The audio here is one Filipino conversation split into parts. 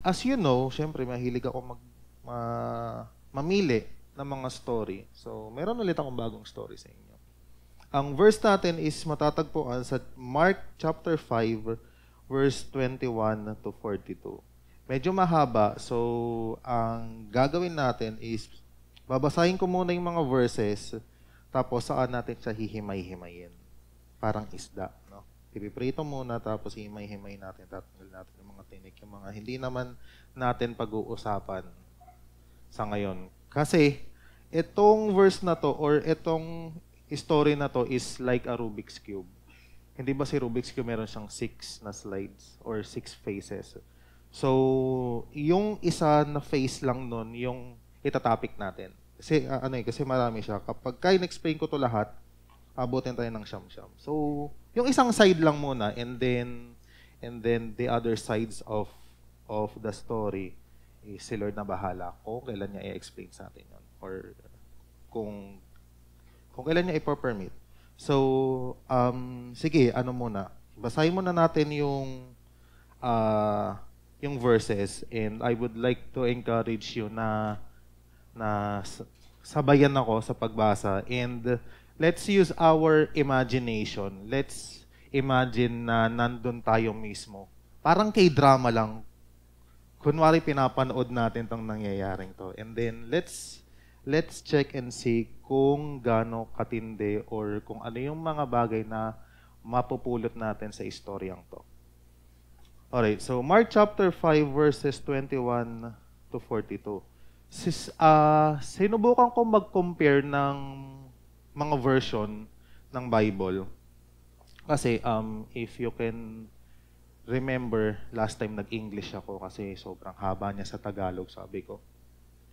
as you know, syempre mahilig ako mamili ng mga story. So, meron ulit akong bagong story sa inyo. Ang verse natin is matatagpuan sa Mark chapter 5, verse 21 to 42. Medyo mahaba, so ang gagawin natin is babasahin ko muna yung mga verses, tapos saan natin siya hihimay-himayin. Parang isda, no? Ipiprito muna, tapos hihimay-himay natin, tatanggal natin yung mga tinik, yung mga hindi naman natin pag-uusapan sa ngayon. Kasi, itong verse na to, or itong story na to is like a Rubik's Cube. Hindi ba si Rubik's Cube meron siyang 6 na slides or 6 faces? So, yung isa na face lang nun, yung itatopic natin. Kasi, kasi marami siya. Kapag in-explain ko to lahat, abutin tayo ng siyam-siyam. So, yung isang side lang muna, and then the other sides of the story, si Lord na bahala kung kailan niya i-explain sa atin yun. Or kung kailan niya i-permit. So, sige, muna. Basahin muna natin yung verses, and I would like to encourage you na sabayan ako sa pagbasa, and let's use our imagination. Let's imagine na nandun tayo mismo. Parang K-drama lang. Kunwari pinapanood natin tong nangyayaring to. And then let's check and see kung gaano katindi or kung ano yung mga bagay na mapupulot natin sa istoryang to. Alright, so Mark chapter 5 verses 21 to 42. Sinubukan ko mag-compare ng mga version ng Bible. Kasi if you can remember, last time nag-English ako kasi sobrang haba niya sa Tagalog, sabi ko.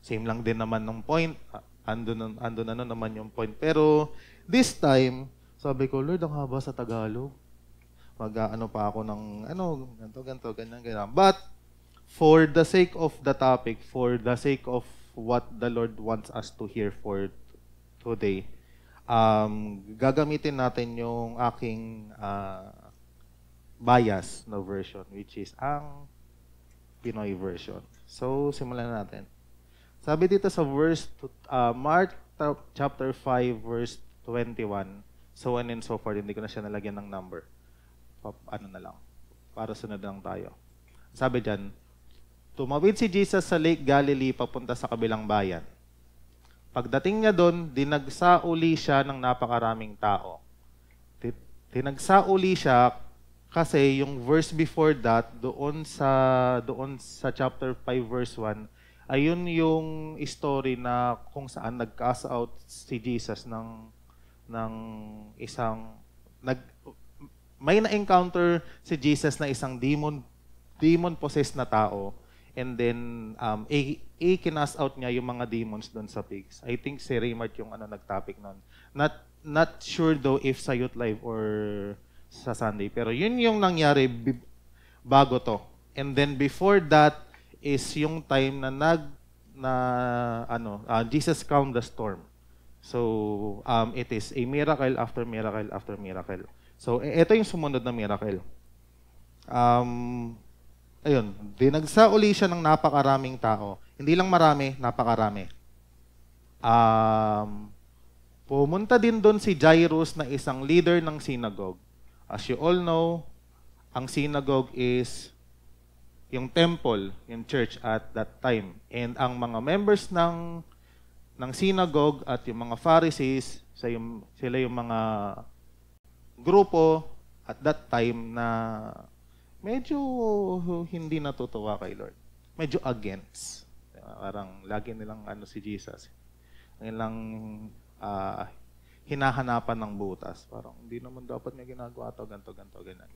Same lang din naman ng point. Andun na naman yung point. Pero this time, sabi ko, Lord, ang haba sa Tagalog. Mag-ano pa ako ng, ganito, ganyan. But, for the sake of the topic, for the sake of what the Lord wants us to hear for today, gagamitin natin yung aking bias na version, which is ang Pinoy version. So, simulan natin. Sabi dito sa Mark chapter 5, verse 21, so on and so forth, hindi ko na siya nalagyan ng number. Na lang, para sunod lang tayo. Sabi dyan, tumawid si Jesus sa Lake Galilee papunta sa kabilang bayan. Pagdating niya doon, dinagsauli siya ng napakaraming tao. Dinagsauli siya kasi yung verse before that, doon sa chapter 5 verse 1, ayun yung story na kung saan nag-cast out si Jesus ng isang may na-encounter si Jesus na isang demon-possessed na tao, and then i-kinas out niya yung mga demons doon sa pigs. I think si Raymart yung nag-topic noon. Not sure though if sa Youth Live or sa Sunday, pero yun yung nangyari bago to. And then before that is yung time na Jesus calmed the storm. So it is a miracle after miracle after miracle. So, ito yung sumunod na miracle. Ayun, dinagsauli siya ng napakaraming tao. Hindi lang marami, napakarami. Pumunta din doon si Jairus na isang leader ng synagogue. As you all know, ang synagogue is yung temple, yung church at that time. And ang mga members ng synagogue at yung mga Pharisees, sila yung mga grupo at that time na medyo hindi natutuwa kay Lord. Medyo against. Parang lagi nilang si Jesus. Nilang hinahanapan ng butas. Parang hindi naman dapat niya ginagawa ito, ganito, ganyan.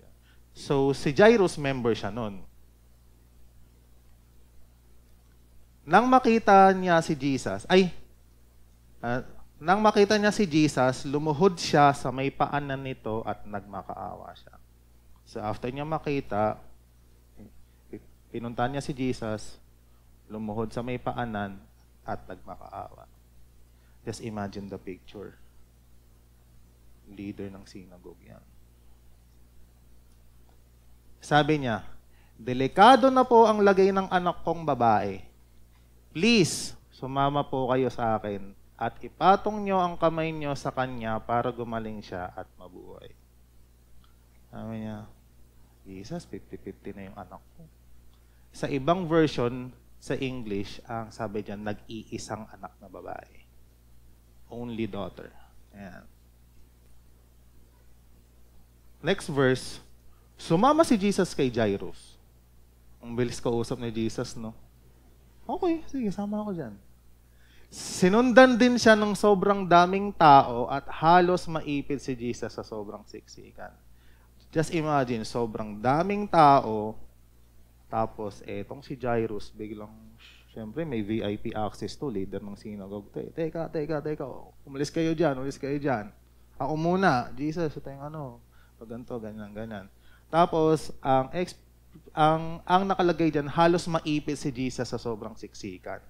So, si Jairus member siya nun. Nang makita niya si Jesus, nang makita niya si Jesus, lumuhod siya sa may paanan nito at nagmakaawa siya. So after niya makita, pinuntahan niya si Jesus, lumuhod sa may paanan at nagmakaawa. Just imagine the picture. Leader ng synagogue yan. Sabi niya, Delikado na po ang lagay ng anak kong babae. Please, sumama po kayo sa akin at ipatong nyo ang kamay nyo sa kanya para gumaling siya at mabuhay. Sabi niya, Jesus, 50-50 na yung anak ko. Sa ibang version, sa English, ang sabi diyan, nag-iisang anak na babae. Only daughter. Ayan. Next verse, sumama si Jesus kay Jairus. Ang bilis kausap ni Jesus, no? Okay, sige, sama ako dyan. Sinundan din siya ng sobrang daming tao at halos maipit si Jesus sa sobrang siksikan. Just imagine, sobrang daming tao, tapos etong si Jairus, biglang, syempre may VIP access to, leader ng synagogue to. Teka, umalis kayo dyan. Ako muna, Jesus, ito yung ano, ganito, ganyan. Tapos, ang nakalagay dyan, halos maipit si Jesus sa sobrang siksikan.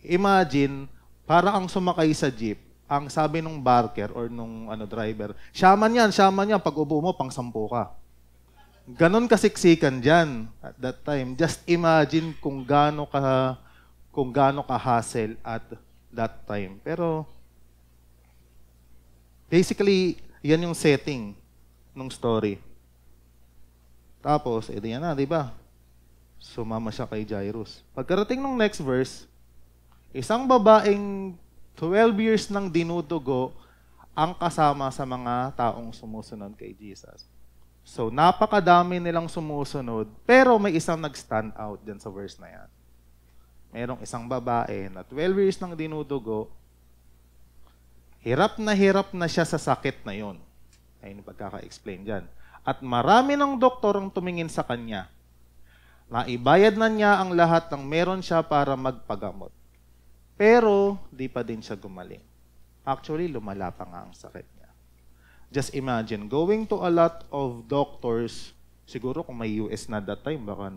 Imagine, para ang sumakay sa jeep, ang sabi nung barker or nung driver, shaman yan, pag upo mo, pang 10 ka. Ganon kasiksikan dyan at that time. Just imagine kung gaano ka hassle at that time. Pero, basically, yan yung setting ng story. Tapos, edi yan na, di ba? Sumama siya kay Jairus. Pagkarating ng next verse, isang babaeng 12 years nang dinudugo ang kasama sa mga taong sumusunod kay Jesus. So, napakadami nilang sumusunod, pero may isang nag-stand out dyan sa verse na yan. Merong isang babae na 12 years nang dinudugo, hirap na siya sa sakit na yon. Ayun yung pagkaka-explain dyan. At marami ng doktor ang tumingin sa kanya. Naibayad na niya ang lahat ng meron siya para magpagamot. Pero, di pa din siya gumaling. Actually, lumala pa nga ang sakit niya. Just imagine, going to a lot of doctors, siguro kung may US na that time, baka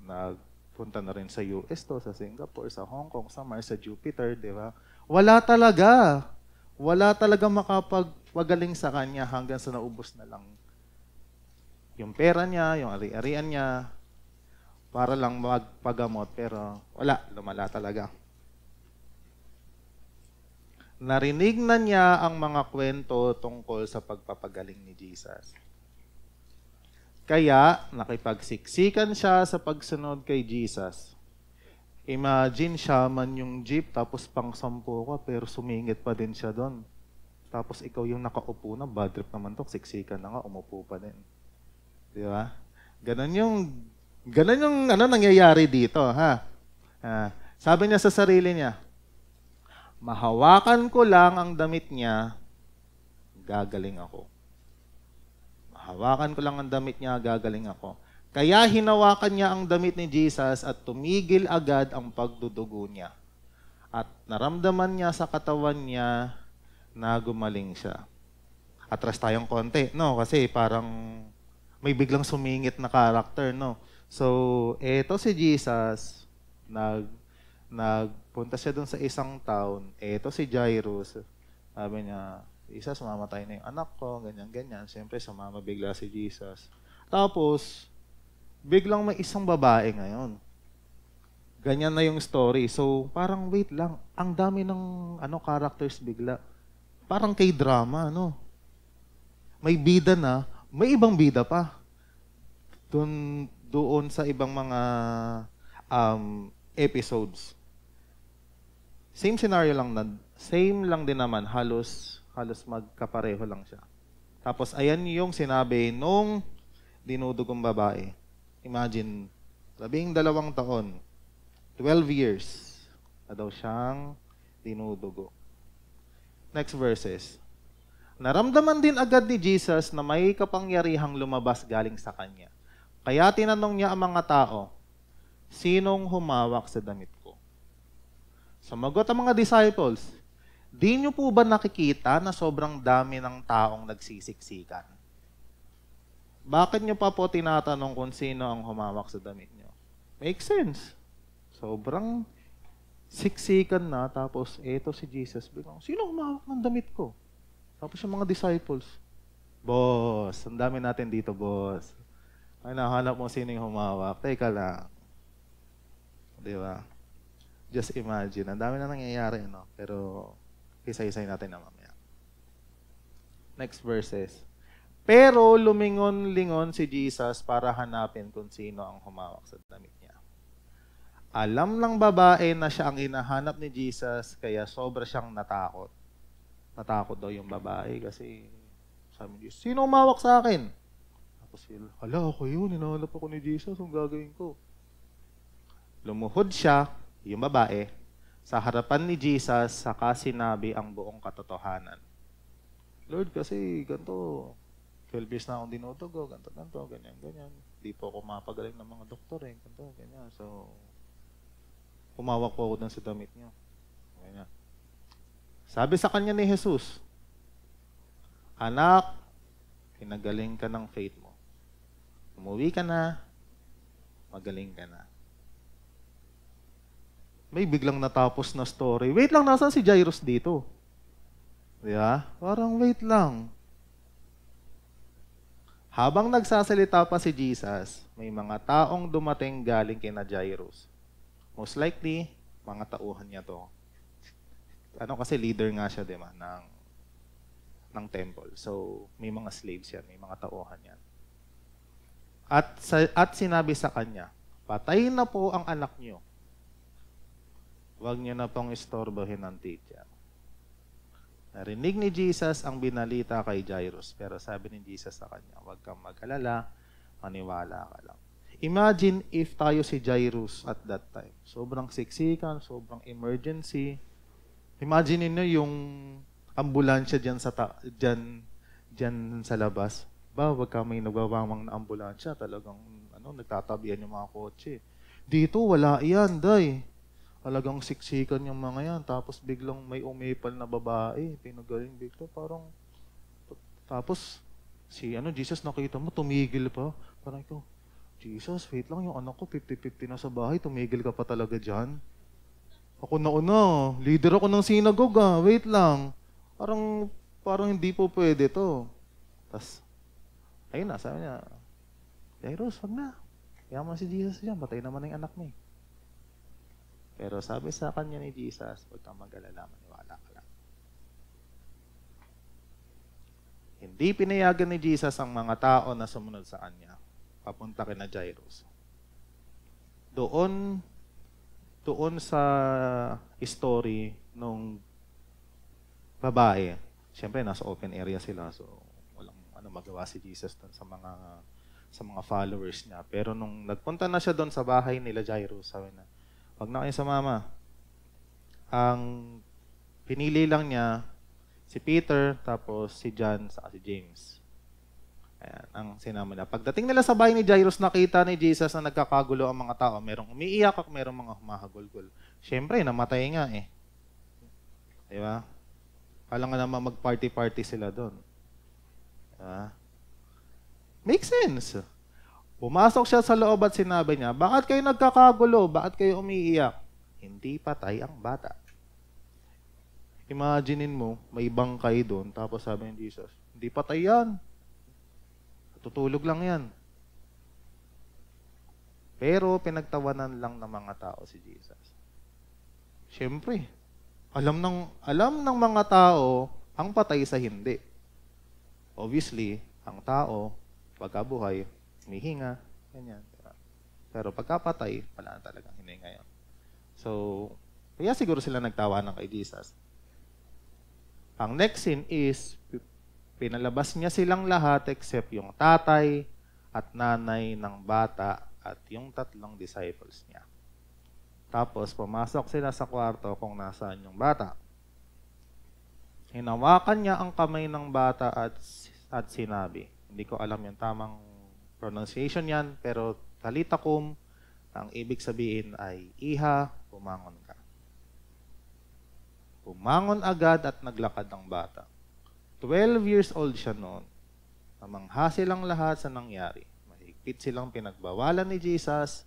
nagpunta na rin sa US to, sa Singapore, sa Hong Kong, sa Mars, sa Jupiter, di ba? Wala talaga. Wala talaga makapagpagaling sa kanya hanggang sa naubos na lang yung pera niya, yung ari-arian niya, para lang magpagamot, pero wala, lumala talaga. Narinig na niya ang mga kwento tungkol sa pagpapagaling ni Jesus. Kaya, nakipagsiksikan siya sa pagsunod kay Jesus. Imagine, shaman yung jeep, tapos pang 10 ka, pero sumingit pa din siya doon. Tapos ikaw yung nakaupo na, bad trip naman to, siksikan na nga, umupo pa din. Di ba? Ganon yung nangyayari dito, ha? Sabi niya sa sarili niya, mahawakan ko lang ang damit niya, gagaling ako. Mahawakan ko lang ang damit niya, gagaling ako. Kaya hinawakan niya ang damit ni Jesus at tumigil agad ang pagdudugo niya. At naramdaman niya sa katawan niya na gumaling siya. Atras tayong konti, no? Kasi parang may biglang sumingit na character, no? So, eto si Jesus, nagpunta siya doon sa isang town. Eto si Jairus. Sabi niya, Jesus, mamatay na yung anak ko, ganyan. Siyempre, sumama bigla si Jesus. Tapos, biglang may isang babae ngayon. Ganyan na yung story. So, parang wait lang. Ang dami ng characters bigla. Parang K-drama, no? May bida na, may ibang bida pa. Doon sa ibang mga episodes. Same scenario lang same lang din naman, halos magkapareho lang siya. Tapos ayan yung sinabi nung dinudugong babae. Imagine, 12 taon, 12 years na daw siyang dinudugo. Next verses. Naramdaman din agad ni Jesus na may kapangyarihang lumabas galing sa kanya. Kaya tinanong niya ang mga tao, sinong humawak sa damit ko? Sumagot ang mga disciples, di niyo po ba nakikita na sobrang dami ng taong nagsisiksikan? Bakit niyo pa po tinatanong kung sino ang humawak sa damit niyo? Makes sense. Sobrang siksikan na, tapos eto si Jesus, biglang, sino humawak ng damit ko? Tapos yung mga disciples, boss, ang dami natin dito, boss. Ay, nahanap mo sino yung humawak. Teka lang. Di ba? Just imagine. Ang dami na nangyayari, no? Pero, isa-isay natin na mamaya. Next verses. Pero lumingon-lingon si Jesus para hanapin kung sino ang humawak sa damit niya. Alam ng babae na siya ang hinahanap ni Jesus, kaya sobra siyang natakot. Natakot daw yung babae kasi sabi ni Jesus, sino humawak sa akin? Tapos sila, hala ako yun, hinahanap ako ni Jesus, ang gagawin ko? Lumuhod siya, yung babae, sa harapan ni Jesus, saka sinabi ang buong katotohanan. Lord, kasi ganito, 12 years na akong dinudugo, ganito, ganyan. Di po ako mapagaling ng mga doktor ganito, ganyan. So, humawak po ako dun sa damit niyo. Ganyan. Sabi sa kanya ni Jesus, anak, pinagaling ka ng faith mo. Umuwi ka na, magaling ka na. May biglang natapos na story. Wait lang, nasaan si Jairus dito? Di ba? Parang wait lang. Habang nagsasalita pa si Jesus, may mga taong dumating galing kina Jairus. Most likely, mga tauhan niya to. Kasi leader nga siya, di ba, ng temple. So, may mga slaves yan, may mga tauhan yan. At sinabi sa kanya, patayin na po ang anak niyo. Huwag niyo na pong istorbohin ang teacher. Narinig ni Jesus ang binalita kay Jairus, pero sabi ni Jesus sa kanya, huwag kang mag-alala, maniwala ka lang. Imagine if tayo si Jairus at that time. Sobrang siksikan, sobrang emergency. Imagine niyo yung ambulansya dyan sa labas. Wag ka may nagbabamang na ambulansya. Talagang nagtatabihan yung mga kotse. Dito, wala yan, day. Talagang siksikan yung mga yan. Tapos biglang may umipal na babae. Pinagaling bigla. Tapos, Jesus nakita mo, tumigil pa. Parang ikaw, Jesus, wait lang, yung anak ko, 50-50 na sa bahay, tumigil ka pa talaga dyan. Ako nauna, leader ako ng synagogue, wait lang. Parang hindi po pwede to. Tapos, ayun na, sabi niya, Jairus, wag na. Kaya mo si Jesus dyan, patay naman ang anak mo. Pero sabi sa kanya ni Jesus, huwag kang mag-alala, maniwala ka lang. Hindi pinayagan ni Jesus ang mga tao na sumunod sa kanya. Papunta kina Jairus. Doon sa story nung babae, siyempre nasa open area sila, so walang magawa si Jesus doon sa mga followers niya. Pero nung nagpunta na siya doon sa bahay nila Jairus, sabi na, wag na kayo sa mama. Ang pinili lang niya si Peter, tapos si John, saka si James. Ayan, ang sinama nila. Pagdating nila sa bahay ni Jairus, nakita ni Jesus na nagkakagulo ang mga tao. Merong umiiyak at merong mga humahagulgol. Siyempre, namatay nga Diba? Kala nga naman mag-party-party sila doon. Diba? Make sense. Pumasok siya sa loob at sinabi niya, bakit kayo nagkakagulo? Bakit kayo umiiyak? Hindi patay ang bata. Imaginein mo, may bangkay doon, tapos sabi ni Jesus, hindi patay yan. Tutulog lang yan. Pero pinagtawanan lang ng mga tao si Jesus. Siyempre, alam ng mga tao ang patay sa hindi. Obviously, ang tao, pagkabuhay, humihinga, ganyan. Pero pagkapatay, wala na talagang hininga yun. So, kaya siguro sila nagtawanan kay Jesus. Ang next scene is, pinalabas niya silang lahat except yung tatay at nanay ng bata at yung 3 disciples niya. Tapos, pumasok sila sa kwarto kung nasaan yung bata. Hinawakan niya ang kamay ng bata at sinabi, hindi ko alam yung tamang pronunciation yan, pero talita kum, ang ibig sabihin ay, iha, pumangon ka. Pumangon agad at naglakad ang bata. 12 years old siya noon. Namangha silang lahat sa nangyari. Mahigpit silang pinagbawalan ni Jesus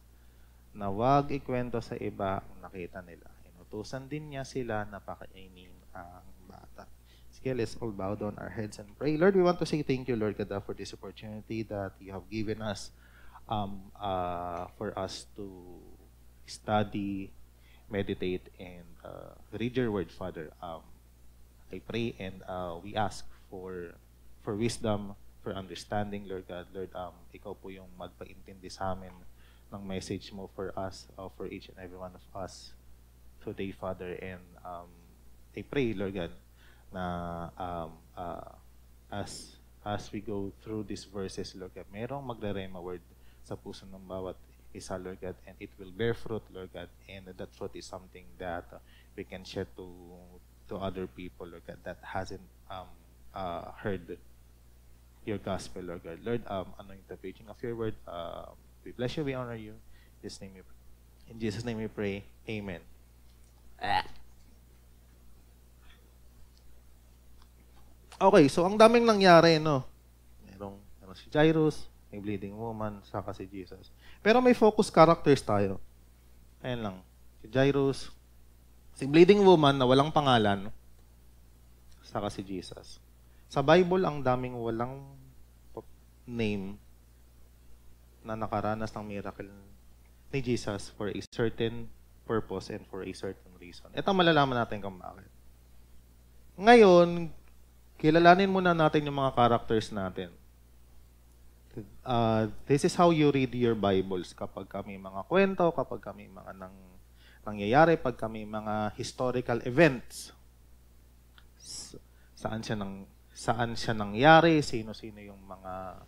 na wag ikwento sa iba ang nakita nila. Inutusan din niya sila na pakainin ang bata. Sige, let's all bow down our heads and pray. Lord, we want to say thank you, Lord God, for this opportunity that you have given us for us to study, meditate, and read your word, Father. I pray and we ask for wisdom, for understanding, Lord God. Lord, ikaw po yung magpaintindi sa amin ng message mo for us, for each and every one of us today, Father. And I pray, Lord God, na as we go through these verses, Lord God, merong magre-rema word sa puso ng bawat isa, Lord God, and it will bear fruit, Lord God, and that fruit is something that we can share to other people, Lord God, that hasn't heard your gospel, Lord God. Lord, anoint the preaching of your word. We bless you, we honor you. In Jesus' name we pray. Amen. Okay, so ang daming nangyari, no? Merong si Jairus, may bleeding woman, saka si Jesus. Pero may focus characters tayo. Ayan lang. Si Jairus, si bleeding woman na walang pangalan, saka si Jesus. Sa Bible, ang daming walang name na nakaranas ng miracle ni Jesus for a certain purpose and for a certain reason. Ito malalaman natin kung bakit. Ngayon, kilalanin muna natin yung mga characters natin. This is how you read your Bibles kapag kami mga kwento, kapag kami mga nangyayari, pag kami mga historical events. Saan siya nangyari, sino-sino yung mga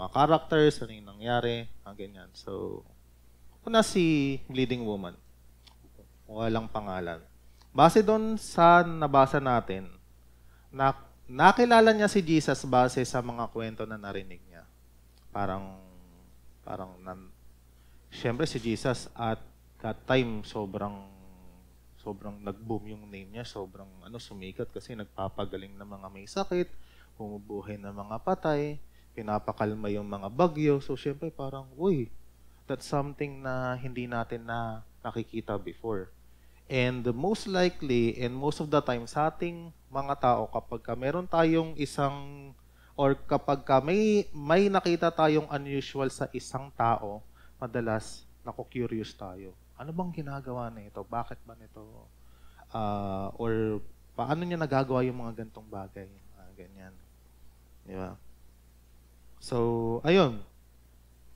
characters, ano yung nangyari, ganyan. So, una si bleeding woman. Walang pangalan. Base doon sa nabasa natin, nakilala niya si Jesus base sa mga kwento na narinig niya. Siyempre si Jesus at that time sobrang nag-boom yung name niya, sobrang sumikat kasi nagpapagaling ng mga may sakit, bumubuhay ng mga patay, pinapakalma yung mga bagyo. So siyempre parang, uy, that's something na hindi natin na nakikita before. And most likely, and most of the time, sa ating mga tao, kapag meron tayong or kapag may nakita tayong unusual sa isang tao, madalas, naku-curious tayo. Ano bang ginagawa na ito? Bakit ba nito? Or paano niya nagagawa yung mga gantong bagay? Ganyan. Di ba? So, ayun.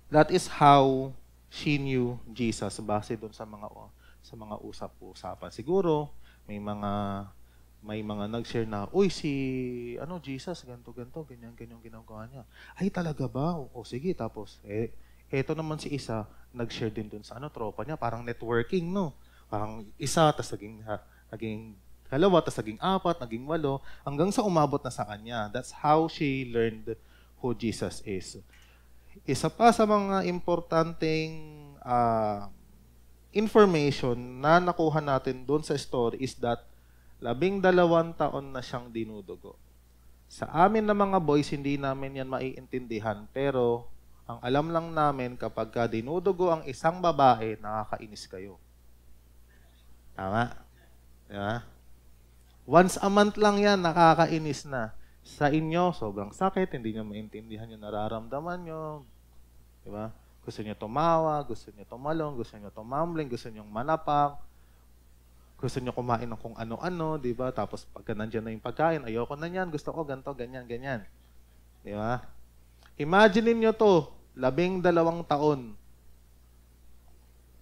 That is how she knew Jesus base doon sa mga usap-usapan. Siguro may mga nag-share na, uy, Jesus, ganto, ganyan ginagawa niya. Ay, talaga ba? O sige, tapos, eto naman si isa, nag-share din dun sa tropa niya, parang networking, no? Parang isa, tas naging dalawa, tas naging apat, naging 8, hanggang sa umabot na sa kanya. That's how she learned who Jesus is. Isa pa sa mga importanteng information na nakuha natin doon sa story is that 12 taon na siyang dinudugo. Sa amin na mga boys, hindi namin yan maiintindihan, pero ang alam lang namin kapag dinudugo ang isang babae, nakakainis kayo. Tama? Diba? Once a month lang yan, nakakainis na. Sa inyo, sobrang sakit, hindi nyo maintindihan yung nararamdaman nyo. Diba? Gusto nyo tumawa, gusto nyo tumalong, gusto nyo tumambling, gusto nyo manapak, gusto nyo kumain ng kung ano-ano, diba? Tapos pagka nandiyan na yung pagkain, ayoko na yan, gusto ko ganito, ganyan. Diba? Imagine nyo to, 12 taon.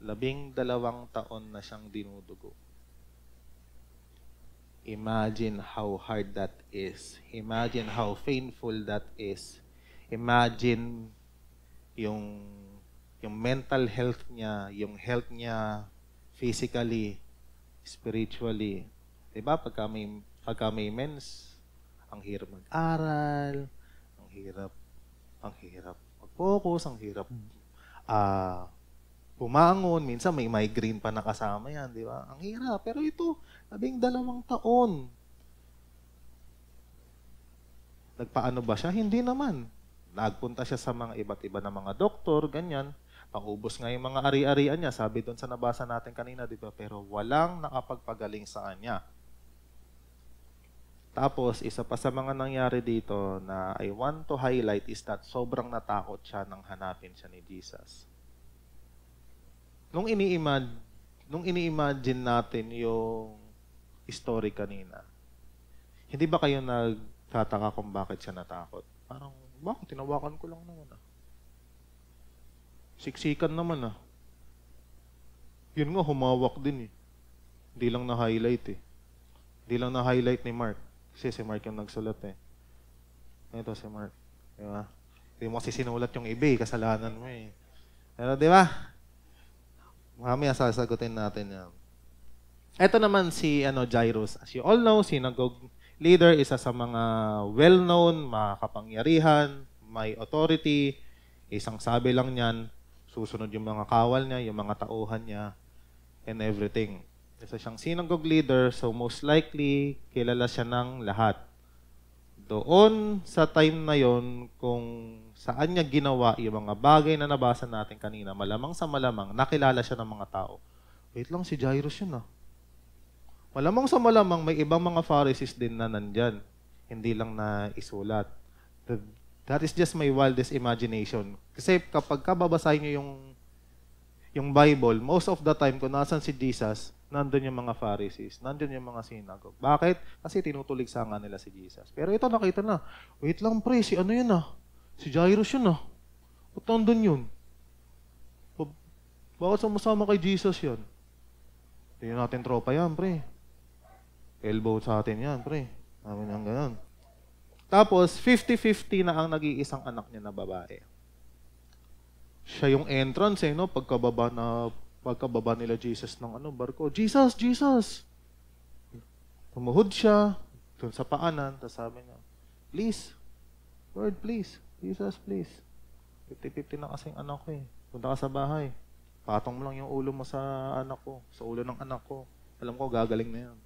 12 taon na siyang dinudugo. Imagine how hard that is. Imagine how painful that is. Imagine yung mental health niya, yung health niya physically, spiritually. Diba? Pagka may mens, ang hirap mag-aral, ang hirap mag-focus, ang hirap bumangon, minsan may migraine pa nakasama yan, di ba? Ang hirap. Pero ito, 12 taon. Nagpaano ba siya? Hindi naman. Nagpunta siya sa mga iba't iba na mga doktor, ganyan. Paubos nga yung mga ari-arian niya. Sabi doon sa nabasa natin kanina, di ba? Pero walang nakapagpagaling sa kanya. Tapos, isa pa sa mga nangyari dito na I want to highlight is that sobrang natakot siya nang hanapin siya ni Jesus. Nung ini-imagine natin yung story kanina, hindi ba kayo nagtataka kung bakit siya natakot? Parang, bakit? Tinawakan ko lang naman. Siksikan naman. Yun nga, humawak din. Hindi lang na-highlight. Hindi lang na-highlight ni Mark. Kasi si Mark yung nagsulat. Ito si Mark. Diba? Hindi mo kasi sinulat yung iba. Kasalanan mo. Pero diba? Mamaya sasagutin natin yan. Ito naman si Jairus. As you all know, synagogue leader, isa sa mga well-known, makapangyarihan, may authority. Isang sabi lang niyan, susunod yung mga kawal niya, yung mga tauhan niya, and everything. Isa siyang synagogue leader, so most likely, kilala siya ng lahat. Doon, sa time na yon, kung saan niya ginawa yung mga bagay na nabasa natin kanina, malamang sa malamang, nakilala siya ng mga tao. Wait lang, si Jairus yun Malamang sa malamang, may ibang mga Pharisees din na nandyan. Hindi lang na isulat. That is just my wildest imagination. Kasi kapag babasahin niyo yung Bible, most of the time, kung nasan si Jesus, nandun yung mga Pharisees, nandun yung mga synagogue. Bakit? Kasi tinutulig sa nga nila si Jesus. Pero ito, nakita na. Wait lang, pre, si ano yun Si Jairus yun Ba't nandun yun? Bakit sumasama kay Jesus yun? Hindi natin tropa yan, pre. Elbow sa atin yan, pre. Namin ang ganun. Tapos, 50-50 na ang nag-iisang anak niya na babae. Siya yung entrance, pagkababa nila Jesus ng barko. Jesus, Jesus! Tumuhod siya, dun sa paanan, tapos sabi niya, please, Lord, please. Jesus, please. 50-50 na kasing anak ko Punta ka sa bahay. Patong mo lang yung ulo mo sa anak ko, sa ulo ng anak ko. Alam ko, gagaling na yan.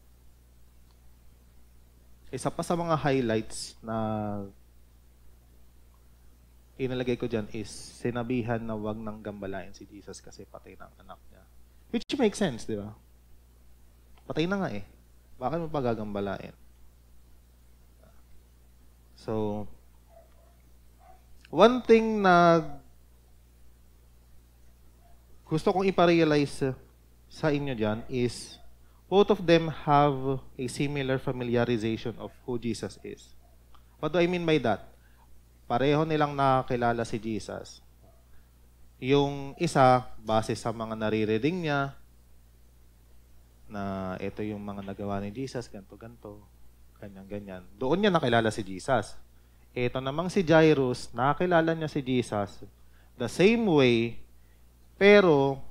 Isa pa sa mga highlights na inalagay ko dyan is sinabihan na wag nang gambalain si Jesus kasi patay na ang anak niya. Which makes sense, di ba? Patay na nga Bakit mo pa gagambalain? So, one thing na gusto kong iparealize sa inyo dyan is both of them have a similar familiarization of who Jesus is. What do I mean by that? Pareho nilang nakakilala si Jesus. Yung isa, base sa mga naririnig niya, na ito yung mga nagawa ni Jesus, ganto-ganto, ganyan-ganyan. Doon niya nakilala si Jesus. Ito namang si Jairus, nakilala niya si Jesus the same way, pero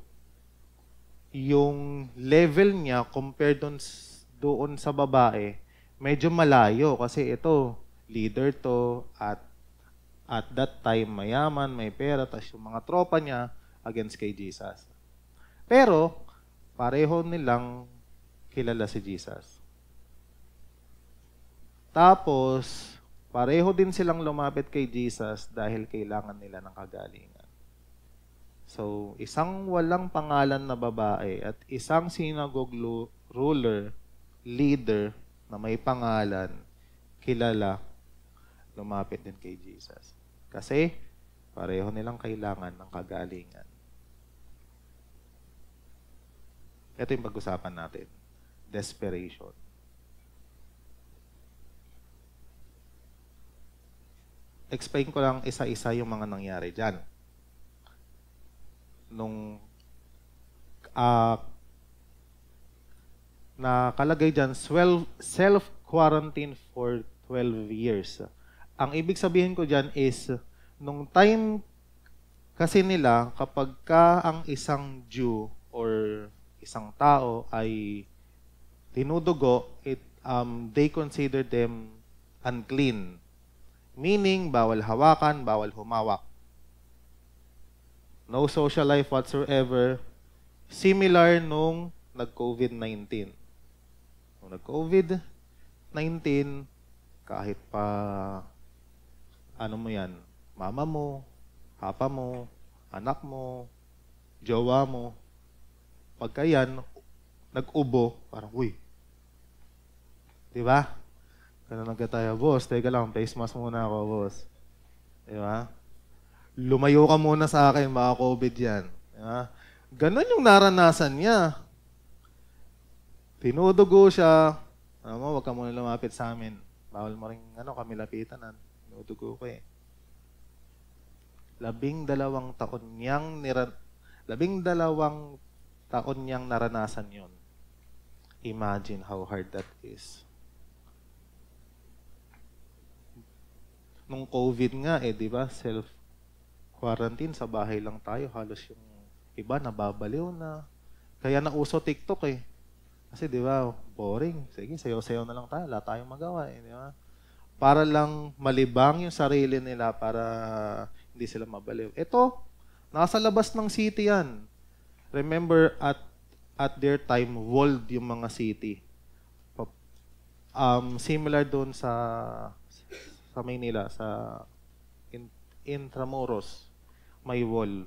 yung level niya compared doon sa babae, medyo malayo kasi ito, leader to at that time mayaman, may pera, tapos yung mga tropa niya against kay Jesus. Pero, pareho nilang kilala si Jesus. Tapos, pareho din silang lumapit kay Jesus dahil kailangan nila ng kagalingan. So, isang walang pangalan na babae at isang synagogue ruler, leader na may pangalan, kilala, lumapit din kay Jesus. Kasi, pareho nilang kailangan ng kagalingan. Ito yung pag-usapan natin. Desperation. Explain ko lang isa-isa yung mga nangyari dyan. Nung nakalagay dyan, self-quarantine for 12 years. Ang ibig sabihin ko dyan is, nung time kasi nila, kapag ka ang isang Jew or isang tao ay tinudugo, they consider them unclean. Meaning, bawal hawakan, bawal humawak. No social life whatsoever. Similar nung nag-COVID-19. Nung nag-COVID-19, kahit pa, mama mo, papa mo, anak mo, jowa mo, pagka yan, nag-ubo, parang, uy. Diba? Ganun agad tayo, boss, teka lang, face mask muna ako, boss. Di ba? Lumayo ka muna sa akin, baka COVID yan. Di ba? Ganun yung naranasan niya. Tinudugo siya. Alam mo, wag ka muna lumapit sa amin. Bawal mo rin, kami lapitan. Tinudugo ko eh. 12 taon niyang 12 taon niyang naranasan yon. Imagine how hard that is. Nung COVID nga di ba, self-quarantine, sa bahay lang tayo, halos yung iba nababaliw na. Kaya nauso TikTok eh. Kasi di ba, boring. Sige, sayo-sayo na lang tayo, wala tayong magawa di ba? Para lang malibang yung sarili nila para hindi sila mabaliw. Ito, nasa labas ng city yan. Remember, at their time, walled yung mga city. Similar doon sa Maynila, sa Intramuros, may wall.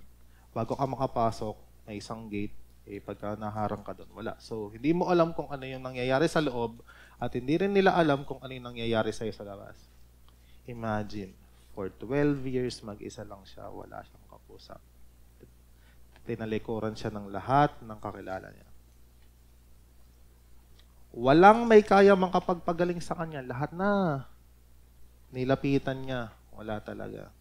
Bago ka makapasok, may isang gate. Pagka naharang ka doon, wala. So, hindi mo alam kung ano yung nangyayari sa loob at hindi rin nila alam kung ano yung nangyayari sa'yo sa labas. Imagine, for 12 years, mag-isa lang siya, wala siyang kausap. Tinalikuran siya ng lahat ng kakilala niya. Walang may kaya makapagpagaling sa kanya. Lahat na. Nilapitan niya. Wala talaga.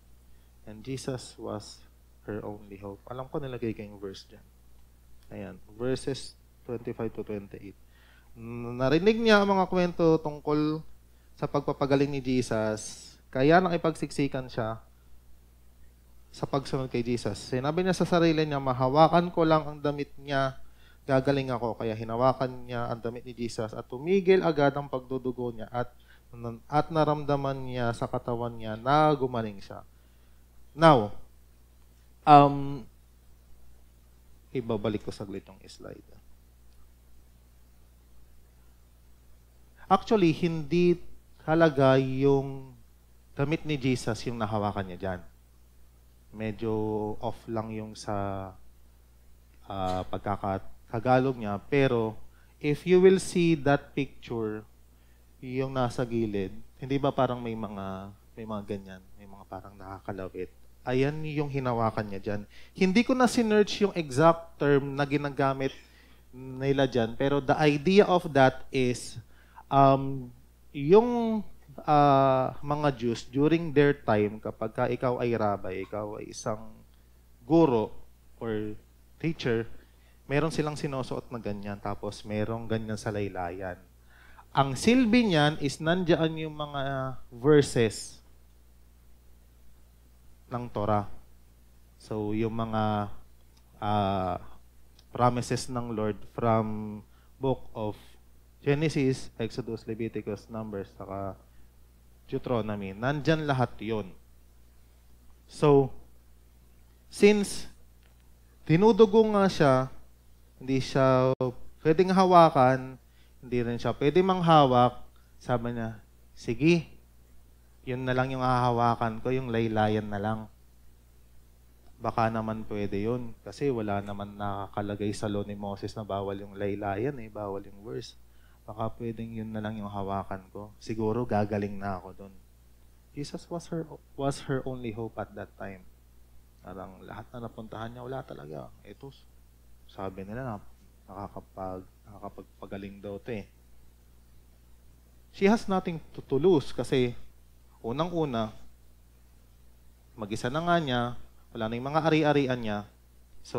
And Jesus was her only hope. Alam ko nilagay kayong verse dyan. Ayan. Verses 25 to 28. Narinig niya ang mga kwento tungkol sa pagpapagaling ni Jesus. Kaya nakipagsiksikan siya sa pagsunod kay Jesus. Sinabi niya sa sarili niya, mahawakan ko lang ang damit niya, gagaling ako. Kaya hinawakan niya ang damit ni Jesus at tumigil agad ang pagdudugo niya at naramdaman niya sa katawan niya na gumaling siya. Now, ibabalik ko saglit yung slide. Actually, hindi halaga yung damit ni Jesus yung nahawakan niya dyan. Medyo off lang yung sa pagkakagalog niya. Pero, if you will see that picture, yung nasa gilid, hindi ba parang may mga ganyan, may mga parang nakakalawit. Ayan yung hinawakan niya dyan. Hindi ko na sinerch yung exact term na ginagamit nila dyan, pero the idea of that is, yung mga Jews, during their time, kapag ikaw ay rabbi, ikaw ay isang guro or teacher, meron silang sinusuot na ganyan, tapos merong ganyan sa laylayan. Ang silbi niyan is nandiyan yung mga verses ng Torah. So, yung mga promises ng Lord from book of Genesis, Exodus, Leviticus, Numbers, saka Deuteronomy. Nandyan lahat yon. So, since tinudugo nga siya, hindi siya pwedeng hawakan, hindi rin siya pwedeng manghawak, sabi niya, sige, yun na lang yung hahawakan ko, yung laylayan na lang. Baka naman pwede yun. Kasi wala naman nakakalagay sa law ni Moses na bawal yung laylayan bawal yung verse. Baka pwedeng yun na lang yung hawakan ko. Siguro gagaling na ako dun. Jesus was her only hope at that time. Parang lahat na napuntahan niya, wala talaga. Ito, sabi nila, nakakapagpagaling daw ito She has nothing to lose kasi unang-una, mag-isa na nga niya, wala na yung mga ari-arian niya. So,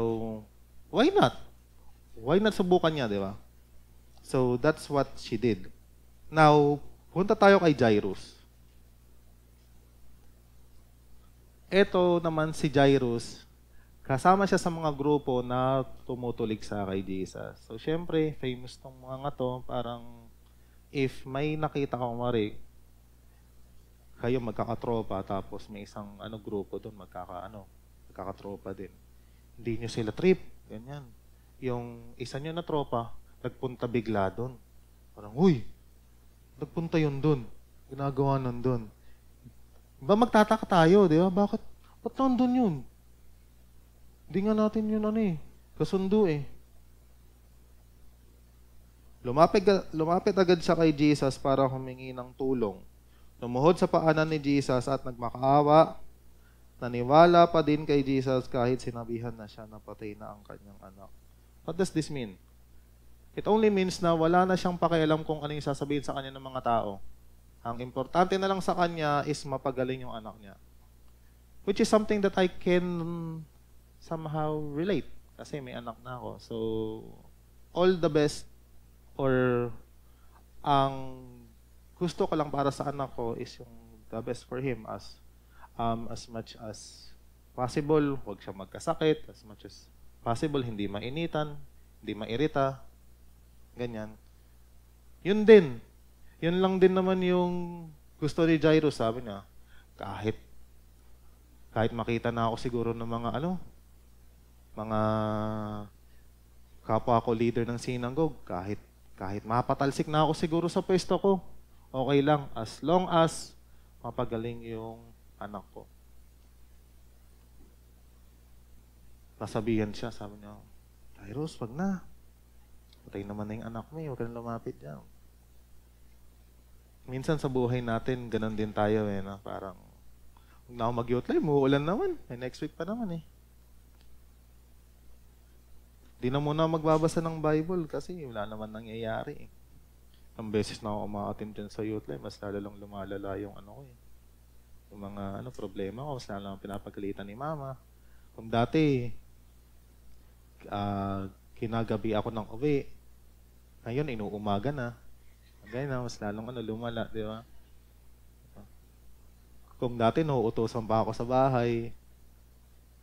why not? Why not subukan niya, di ba? So, that's what she did. Now, punta tayo kay Jairus. Ito naman si Jairus, kasama siya sa mga grupo na tumutulig sa kay Jesus. So, syempre, famous tong mga to, parang if may nakita kang kayo magkakatropa, tapos may isang grupo doon, magkakatropa din. Hindi nyo sila trip, ganyan. Yung isa nyo na tropa, nagpunta bigla doon. Parang, huy, nagpunta yun doon. Ginagawa nun doon. Ba magtataka tayo, di ba? Bakit? Ba't nandun yun? Hindi nga natin yun kasundo Lumapit agad siya kay Jesus para humingi ng tulong. Lumuhod sa paanan ni Jesus at nagmakaawa. Naniwala pa din kay Jesus kahit sinabihan na siya na patay na ang kanyang anak. What does this mean? It only means na wala na siyang pakialam kung ano yung sasabihin sa kanya ng mga tao. Ang importante na lang sa kanya is mapagaling yung anak niya. Which is something that I can somehow relate. Kasi may anak na ako. So, all the best or ang gusto ko lang para sa anak ko is yung the best for him as much as possible. Huwag siya magkasakit. As much as possible, hindi mainitan, hindi mairita. Ganyan. Yun din. Yun lang din naman yung gusto ni Jairus, sabi niya. Kahit makita na ako siguro ng mga kapwa ko leader ng synagogue, kahit mapatalsik na ako siguro sa pwesto ko, okay lang as long as mapagaling yung anak ko. Nasabihan siya, sabi niya, Jairus, wag na. Patay naman na yung anak mo, huwag ka na lumapit dyan. Minsan sa buhay natin, ganun din tayo na parang, huwag na ako mag-youth life, uulan naman. Next week pa naman Di na muna magbabasa ng Bible kasi wala naman nangyayari. Ang beses na ako ma-attend dyan sa youth life, mas lalo lang lumalala yung yung mga problema ko, mas lalo lang pinapagalitan ni mama. Kung dati, kinagabi ako ng uwi, ngayon inuumaga na. Ganyan na, mas lalong lumala, di ba? Kung dati nauutosan pa ako sa bahay,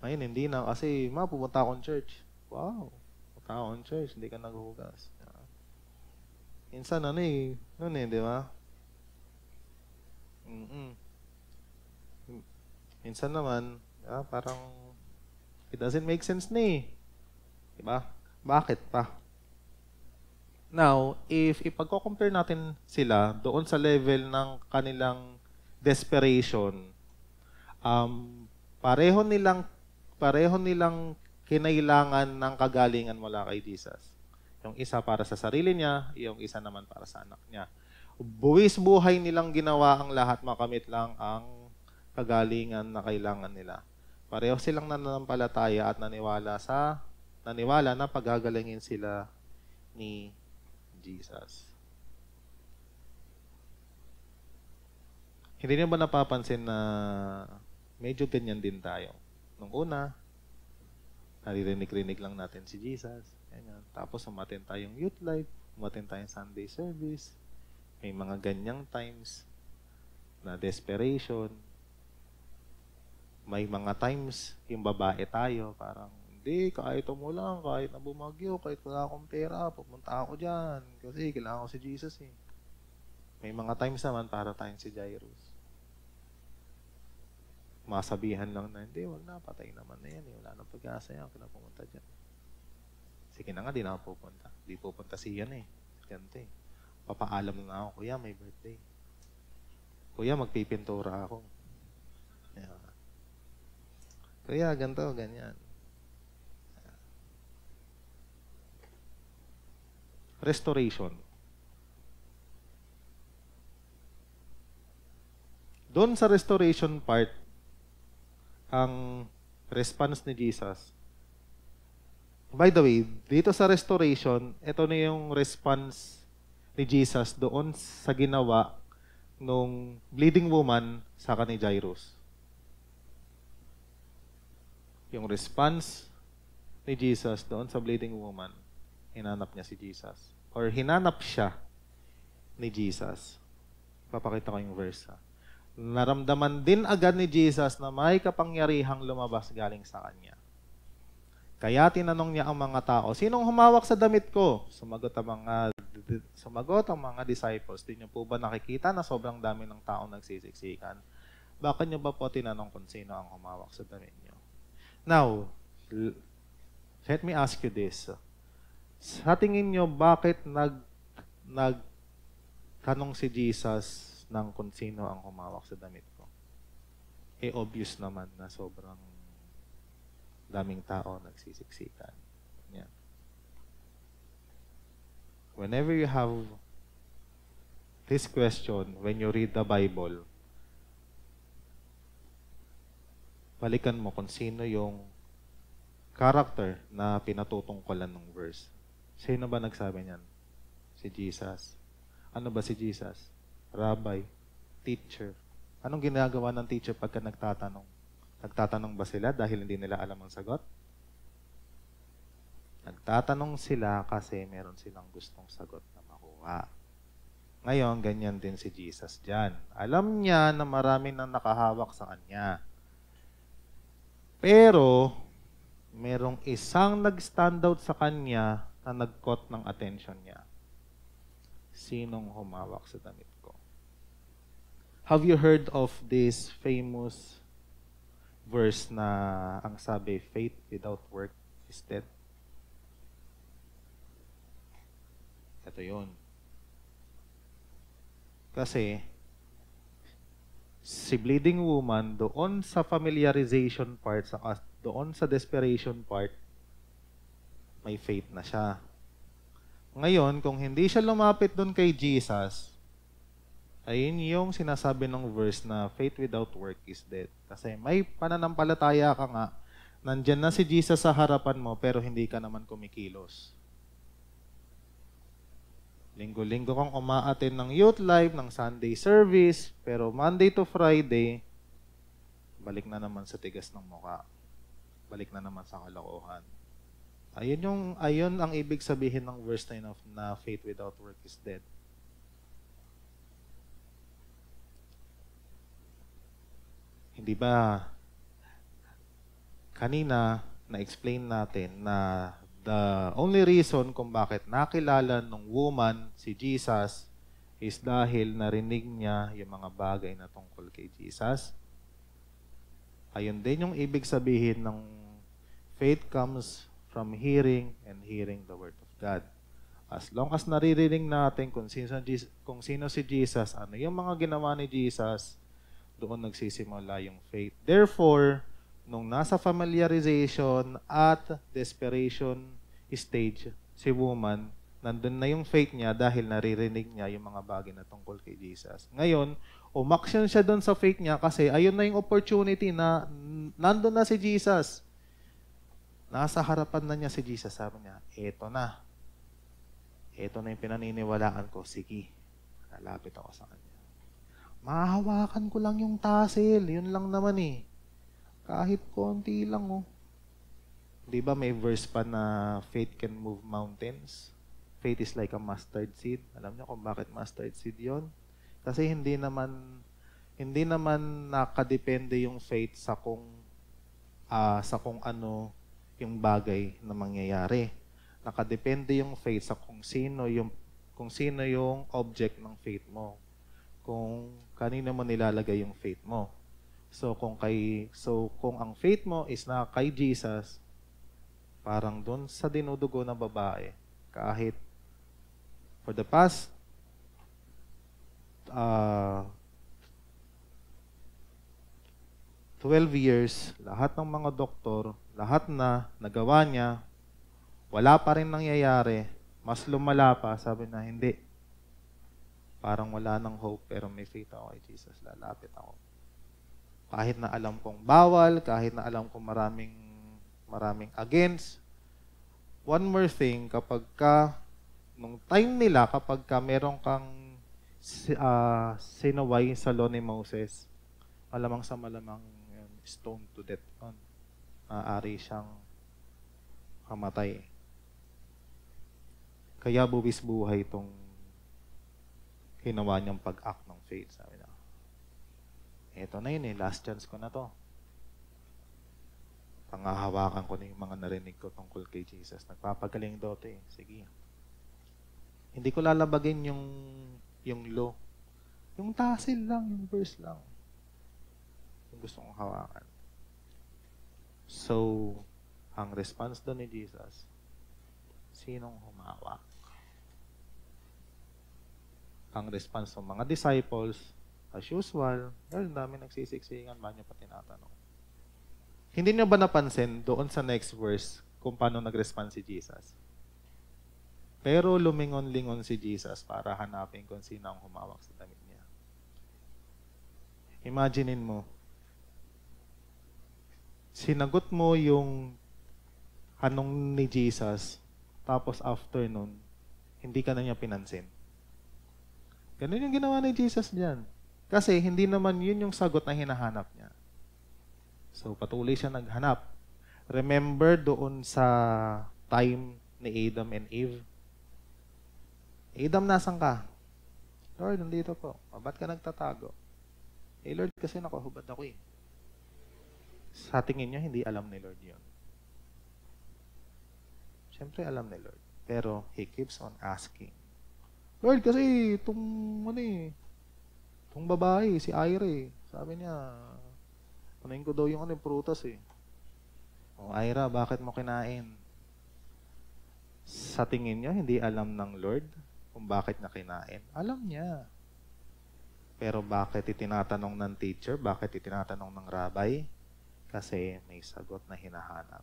ngayon hindi na kasi pupunta akong church. Wow, punta akong church, hindi ka naghuhugas. Minsan di ba? Minsan naman, parang it doesn't make sense di ba? Bakit pa? Now, if ipagko-compare natin sila doon sa level ng kanilang desperation, pareho nilang kinailangan ng kagalingan mula kay Jesus. Yung isa para sa sarili niya, yung isa naman para sa anak niya. Buwis buhay nilang ginawa ang lahat, makamit lang ang kagalingan na kailangan nila. Pareho silang nananampalataya at naniwala na pagagalingin sila ni Jesus. Hindi niyo ba napapansin na medyo ganyan din tayo? Nung una, naririnig-rinig lang natin si Jesus. Ganyan. Tapos umattend tayong youth life, umattend tayong Sunday service. May mga ganyang times na desperation. May mga times yung babae tayo, parang hindi, kahit umulan, kahit na bumagyo, kahit wala akong pera, pupunta ako dyan. Kasi kailangan ko si Jesus May mga times naman para tayong si Jairus. Masabihan lang na, hindi, wag na, patay naman na yan. Wala nang pag-asa yan, kailangan pumunta dyan. Sige na nga, di na ako pupunta. Di pupunta siya Ganito Papaalam na ako, kuya, may birthday. Kuya, magpipintura ako. Kuya, ganito, ganyan. Restoration. Doon sa restoration part, ang response ni Jesus. By the way, dito sa restoration, ito na yung response ni Jesus doon sa ginawa nung bleeding woman sa ni Jairus. Yung response ni Jesus doon sa bleeding woman, hinanap niya si Jesus. Or hinanap siya ni Jesus. Papakita ko yung verse. Naramdaman din agad ni Jesus na may kapangyarihang lumabas galing sa kanya. Kaya tinanong niya ang mga tao, sinong humawak sa damit ko? Sumagot ang mga disciples. Di niyo po ba nakikita na sobrang dami ng taong nagsisiksikan? Bakit niyo ba po tinanong kung sino ang humawak sa damit niyo? Now, let me ask you this. Sa tingin niyo, bakit nagtanong si Jesus ng kung sino ang humawak sa damit ko? Obvious naman na sobrang daming tao nagsisiksikan. Yan. whenever you have this question, when you read the Bible, balikan mo kung sino yung character na pinatutungkulan ng verse. Sino ba nagsabi niyan? Si Jesus. Ano ba si Jesus? Rabbi, teacher. Anong ginagawa ng teacher pagka nagtatanong? Nagtatanong ba sila dahil hindi nila alam ang sagot? Nagtatanong sila kasi meron silang gustong sagot na makuha. Ngayon, ganyan din si Jesus dyan. Alam niya na marami nang nakahawak sa kanya. Pero, merong isang nag-stand out sa kanya na nag-caught ng attention niya. Sinong humawak sa damit ko? Have you heard of this famous verse na ang sabi, faith without work is dead? Ito yun. Kasi, si bleeding woman, doon sa familiarization part, doon sa desperation part, may faith na siya. Ngayon, kung hindi siya lumapit doon kay Jesus, ayun yung sinasabi ng verse na faith without work is dead. Kasi may pananampalataya ka nga, nandyan na si Jesus sa harapan mo, pero hindi ka naman kumikilos. Linggo-linggo kang umaattend ng youth life, ng Sunday service, pero Monday to Friday, balik na naman sa tigas ng mukha. Balik na naman sa kalokohan. Ayun ang ibig sabihin ng verse 9 na faith without work is dead. Hindi ba kanina na-explain natin na the only reason kung bakit nakilala ng woman si Jesus is dahil narinig niya yung mga bagay na tungkol kay Jesus. Ayun din yung ibig sabihin ng faith comes from hearing and hearing the word of God. As long as naririnig natin kung sino si Jesus, ano yung mga ginawa ni Jesus, doon nagsisimula yung faith. Therefore, nung nasa familiarization at desperation stage, si woman, nandun na yung faith niya dahil naririnig niya yung mga bagay na tungkol kay Jesus. Ngayon, umaksyon siya doon sa faith niya kasi ayun na yung opportunity na nandun na si Jesus. Nasa harapan na niya si Jesus. Sabi niya, eto na. Eto na yung pinaniniwalaan ko. Sige, lalapit ako sa kanya. Mahahawakan ko lang yung tassel. Yun lang naman eh. Kahit konti lang oh. Di ba may verse pa na faith can move mountains? Faith is like a mustard seed. Alam niyo kung bakit mustard seed yon? Kasi hindi naman nakadepende yung faith sa kung ano yung bagay na mangyayari. Nakadepende yung faith sa kung sino yung object ng faith mo. Kung kanino mo nilalagay yung faith mo. So kung ang faith mo is na kay Jesus, parang doon sa dinudugo ng babae, kahit for the past 12 years, lahat ng mga doktor, lahat na nagawa niya, wala pa rin nangyayari, mas lumala pa, sabi na hindi. Parang wala nang hope, pero may faith ako kay Jesus, lalapit ako. Kahit na alam kong bawal, kahit na alam kong maraming against. One more thing, nung time nila, kapag meron kang sinaway sa law ni Moses, malamang sa malamang stone to death on. Maaari siyang kamatay. Kaya buwis buhay itong ginawa niyang pag-act ng faith. Sabi na, eto na yun last chance ko na to. Pangahawakan ko na yung mga narinig ko tungkol kay Jesus. Nagpapagaling daw ito eh. Sige. Hindi ko lalabagin yung law. Yung tassel lang, yung verse lang. Yung gusto kong hawakan. So, ang response doon ni Jesus, sinong humawak? Ang response ng mga disciples, as usual, dahil dami nagsisiksikan, ba niyo pa tinatanong. Hindi niyo ba napansin doon sa next verse kung paano nag-respond si Jesus? Pero lumingon-lingon si Jesus para hanapin kung sino ang humawak sa damit niya. Imaginein mo, sinagot mo yung anong ni Jesus, tapos after nun, hindi ka na niya pinansin. Ganun yung ginawa ni Jesus diyan. Kasi hindi naman yun yung sagot na hinahanap niya. So, patuloy siya naghanap. Remember doon sa time ni Adam and Eve? Adam, nasan ka? Lord, nandito po. Ba't ka nagtatago? Lord, kasi nakahubad ako eh. Sa tingin niya, hindi alam ni Lord yun. Siyempre, alam ni Lord. Pero, He keeps on asking. Lord, kasi itong babae, si Ira eh. Sabi niya, kunain ko daw yung prutas eh. O, Ira, bakit mo kinain? Sa tingin niya, hindi alam ng Lord kung bakit niya kinain. Alam niya. Pero bakit itinatanong ng teacher? Bakit itinatanong ng rabbi? Kasi may sagot na hinahanap.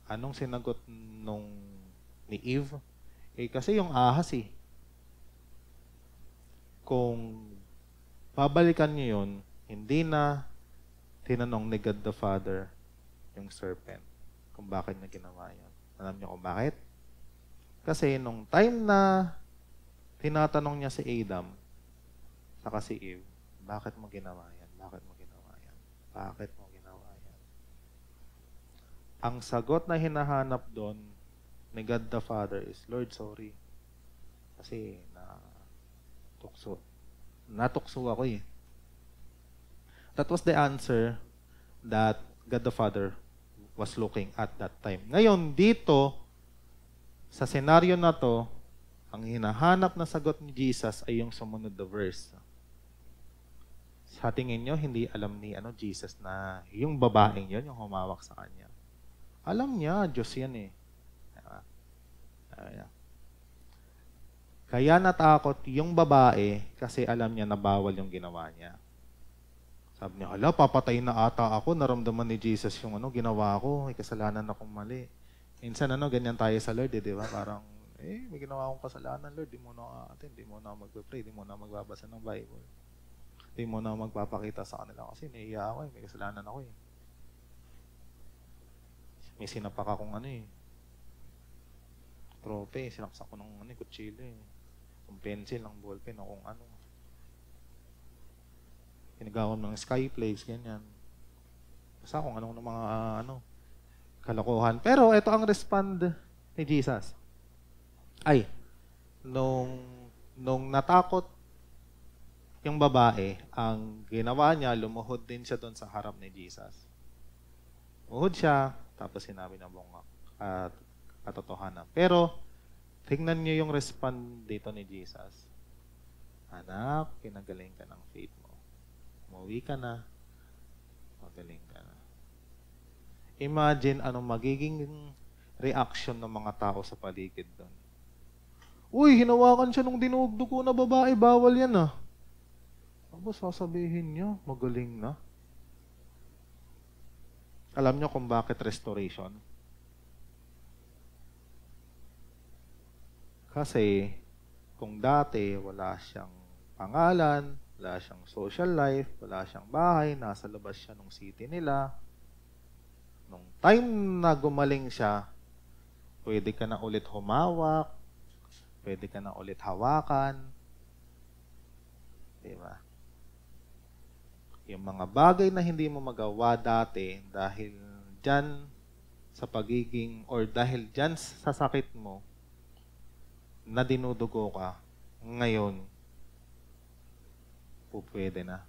Anong sinagot ni Eve? Kasi yung ahas eh. Kung babalikan niyo yun, hindi na tinanong ni God the Father yung serpent kung bakit niya ginawa yun. Alam niyo kung bakit? Kasi nung time na tinatanong niya si Adam saka si Eve, bakit mo ginawa yan? Bakit mo ginawa yan? Bakit mo ginawa yan? Ang sagot na hinahanap doon ni God the Father is, Lord, sorry. Kasi natukso ako eh. That was the answer that God the Father was looking at that time. Ngayon, dito, sa senaryo na to, ang hinahanap na sagot ni Jesus ay yung sumunod na verse. Sa tingin nyo, hindi alam ni Jesus na yung babaeng yun, yung humawak sa kanya. Alam niya, Diyos yan eh. Kaya natakot yung babae kasi alam niya na bawal yung ginawa niya. Sabi niya, hala, papatay na ata ako. Naramdaman ni Jesus yung ginawa ko. May kasalanan akong mali. Minsan, ganyan tayo sa Lord, di ba? Parang, may ginawa akong kasalanan, Lord. Di mo na atin, di mo na mag-pray, di mo na magbabasa ng Bible. Di mo na magpapakita sa kanila kasi naiiya ako may kasalanan ako eh. May sinapak akong trope, sinaksak ko ng kutsilyo eh. Kung pencil, ng ballpen, o kung ano. Pinagawan ng skyplates, ganyan. Basta kung anong mga kalokohan. Pero ito ang respond ni Jesus. Nung natakot yung babae, ang ginawa niya, lumuhod din siya doon sa harap ni Jesus. Lumuhod siya, tapos sinabi na buong katotohanan. Pero, tingnan niyo yung respond dito ni Jesus. Anak, pinagaling ka ng faith mo. Umuwi ka na, magaling ka na. Imagine anong magiging reaction ng mga tao sa paligid doon. Uy, hinawakan siya nung dinugdugo na babae, bawal yan ah. Tapos sasabihin niya, magaling na. Alam niyo kung bakit restoration? Kasi kung dati wala siyang pangalan, wala siyang social life, wala siyang bahay, nasa labas siya ng city nila, nung time na gumaling siya, pwede ka na ulit humawak, pwede ka na ulit hawakan. Diba? Yung mga bagay na hindi mo magawa dati dahil dyan sa pagiging, or dahil dyan sa sakit mo, na dinudugo ka, ngayon, pwede na.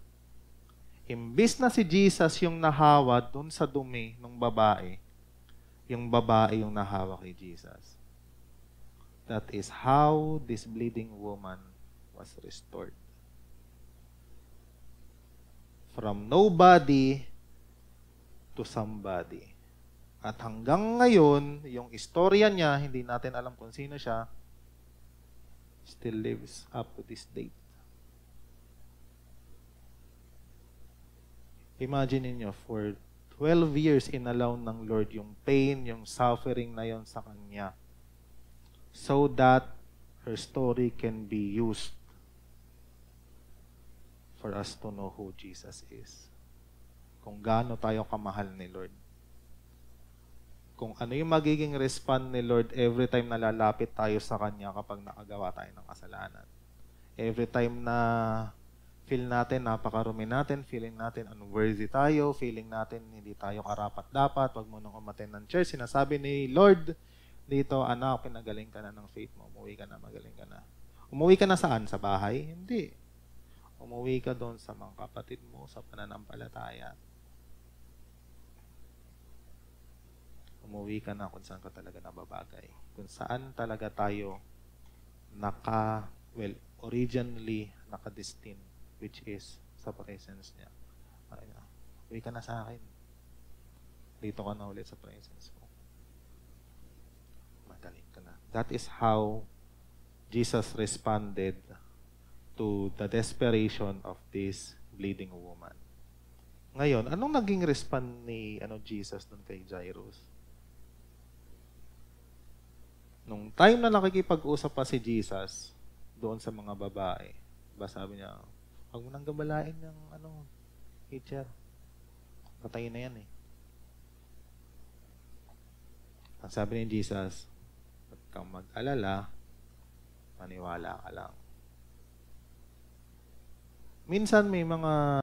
Imbis na si Jesus yung nahawa dun sa dumi ng babae, yung babae yung nahawa kay Jesus. That is how this bleeding woman was restored. From nobody to somebody. At hanggang ngayon, yung istorya niya, hindi natin alam kung sino siya, still lives up to this date. Imagine niyo, for 12 years inallow ng Lord yung pain, yung suffering na yon sa kanya. so that her story can be used for us to know who Jesus is. Kung gaano tayo kamahal ni Lord. Kung ano yung magiging respond ni Lord every time na lalapit tayo sa Kanya kapag nakagawa tayo ng kasalanan. Every time na feel natin, napakarumi natin, feeling natin unworthy tayo, feeling natin hindi tayo karapat-dapat, wag mo nang umattend ng church. Sinasabi ni Lord dito, anak, pinagaling ka na ng faith mo, umuwi ka na, magaling ka na. Umuwi ka na saan? Sa bahay? Hindi. Umuwi ka doon sa mga kapatid mo, sa pananampalataya. Umuwi ka na kung saan ka talaga nababagay. Kung saan talaga tayo originally nakadestined, which is sa presence niya. Uwi ka na sa akin. Dito ka na ulit sa presence ko. Magaling ka na. That is how Jesus responded to the desperation of this bleeding woman. Ngayon, anong naging respond ni Jesus doon kay Jairus? Nung time na nakikipag-usap pa si Jesus doon sa mga babae, sabi niya, huwag mo nang gabalain ng teacher. Patayin na yan eh. Ang sabi ni Jesus, huwag kang mag-alala, maniwala ka lang. Minsan may mga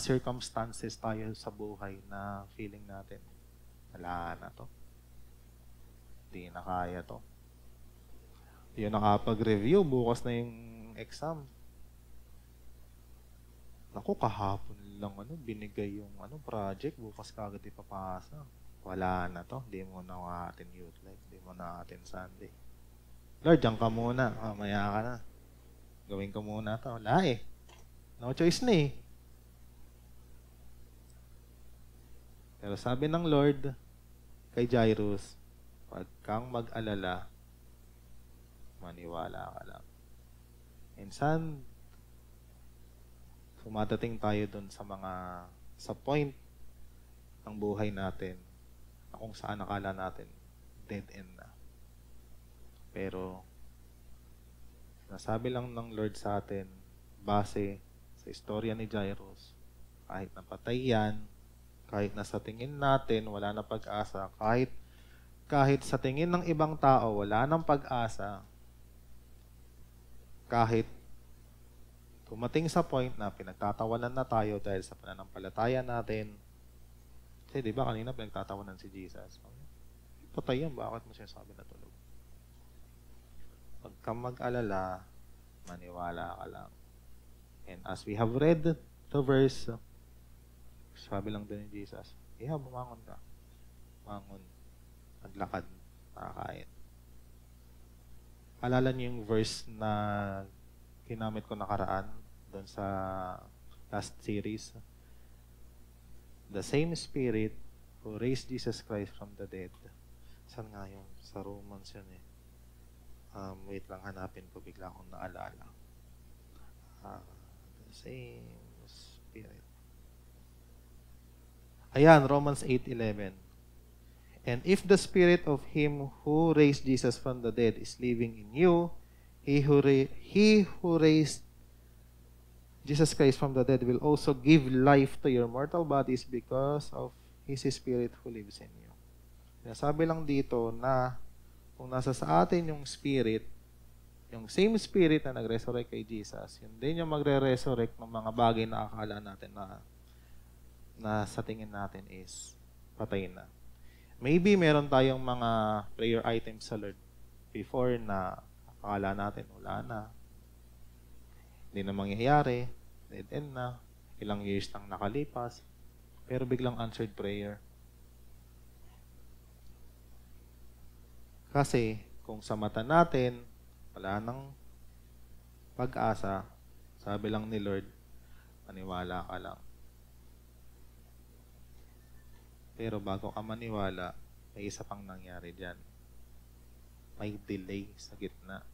circumstances tayo sa buhay na feeling natin, wala na to. Hindi na kaya to. Hindi nakapag-review, bukas na yung exam. Naku, kahapon lang binigay yung project, bukas kagad ipapasa. Wala na to, hindi mo na atin youth life, hindi mo na atin Sunday. Lord, diyan ka muna, mamaya ka na. Gawin ko muna to. Wala eh. No choice na eh. Pero sabi ng Lord kay Jairus, huwag kang mag-alala, maniwala ka lang. Minsan, sumadating tayo dun sa point ng buhay natin na kung saan akala natin dead end na. Pero, nasabi lang ng Lord sa atin, base sa istorya ni Jairus, kahit napatay yan, kahit na sa tingin natin wala na pag-asa, kahit sa tingin ng ibang tao, wala nang pag-asa, kahit tumating sa point na pinagtatawanan na tayo dahil sa pananampalataya natin. Kasi di ba kanina pinagtatawanan si Jesus? Patay yan, bakit mo sinasabi na tulog? Huwag kang mag-alala, maniwala ka lang. And as we have read the verse, sabi lang din ni Jesus, bumangon ka. Bangon. Naglakad, nakakain. Alala niyo yung verse na ginamit ko nakaraan doon sa last series. The same Spirit who raised Jesus Christ from the dead. Saan nga yun? Sa Romans yun eh. Wait lang, hanapin ko. Bigla akong naalala. The same Spirit. Ayan, Romans 8:11. And if the Spirit of Him who raised Jesus from the dead is living in you, He who raised Jesus Christ from the dead will also give life to your mortal bodies because of His Spirit who lives in you. Sabi lang dito na kung nasa sa atin yung Spirit, yung same Spirit na nag-resurrect kay Jesus, yun din yung magre-resurrect ng mga bagay na akala natin na sa tingin natin is patay na. Maybe meron tayong mga prayer items sa Lord before na akala natin wala na. Hindi na mangyayari. Dead end na. Ilang years nang nakalipas. Pero biglang answered prayer. Kasi kung sa mata natin wala nang pag-asa, sabi lang ni Lord, maniwala ka lang. Pero bago ka maniwala, may isa pang nangyari dyan. May delay sa gitna.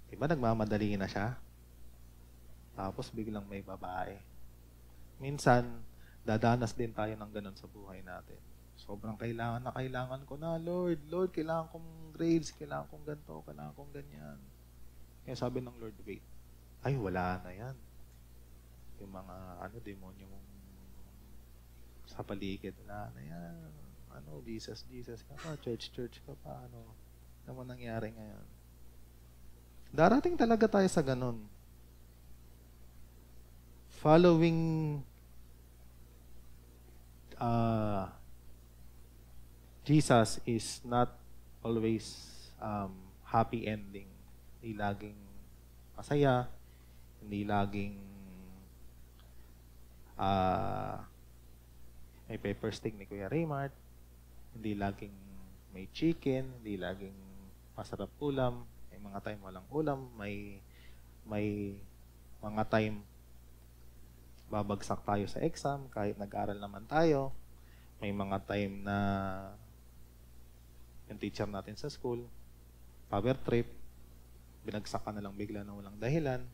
Diba nagmamadali na siya? Tapos biglang may babae. Minsan, dadanas din tayo ng ganun sa buhay natin. Sobrang kailangan ko na, Lord. Lord, kailangan kong grades, kailangan kong ganito, kailangan kong ganyan. Kaya sabi ng Lord, wait. Ay, wala na yan. Yung mga, demonyo mong sa paligid, wala na yan. Jesus ka pa, church ka pa, ano naman nangyari ngayon. Darating talaga tayo sa ganun. Following Jesus is not always happy ending. Hindi laging masaya, hindi laging may pepper steak ni Kuya Raymart, hindi laging may chicken, hindi laging masarap ulam, may mga time walang ulam, may mga time babagsak tayo sa exam kahit nag-aral naman tayo, may mga time na yung teacher natin sa school, power trip, binagsak ka na lang bigla na walang dahilan.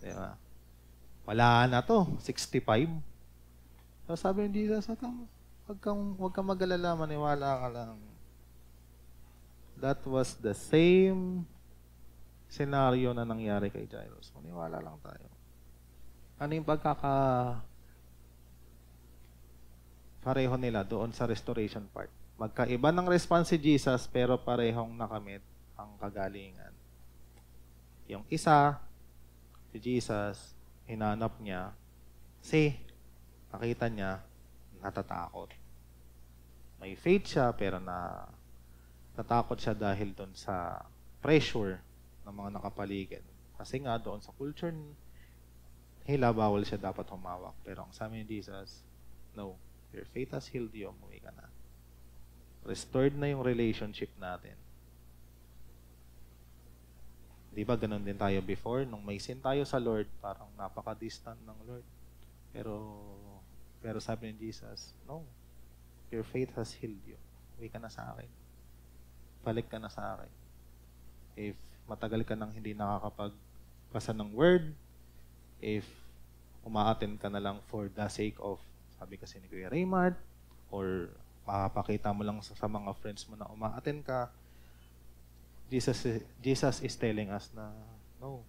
Diba? Wala na to, 65. So sabi ni Jesus, huwag kang mag-alala, maniwala ka lang. That was the same scenario na nangyari kay Jairus. Maniwala lang tayo. Ano yung pareho nila doon sa restoration part? Magkaiba ng response si Jesus, pero parehong nakamit ang kagalingan. Yung isa, si Jesus, hinanap niya, kasi nakita niya, natatakot. May faith siya, pero natakot siya dahil doon sa pressure ng mga nakapaligid. Kasi nga doon sa culture nila, bawal siya dapat humawak. Pero ang sabi ni Jesus, no, your faith has healed you, umuwi ka na. Restored na yung relationship natin. Di ba ganun din tayo before? Nung may sin tayo sa Lord, parang napaka-distant ng Lord. Pero sabi ni Jesus, no, your faith has healed you. Uwi ka na sa akin. Balik ka na sa akin. If matagal ka nang hindi nakakapagbasa ng word, if umaattend ka na lang for the sake of, sabi kasi ni Kuya Raymart, or makapakita mo lang sa mga friends mo na umaattend ka, Jesus is telling us na, no,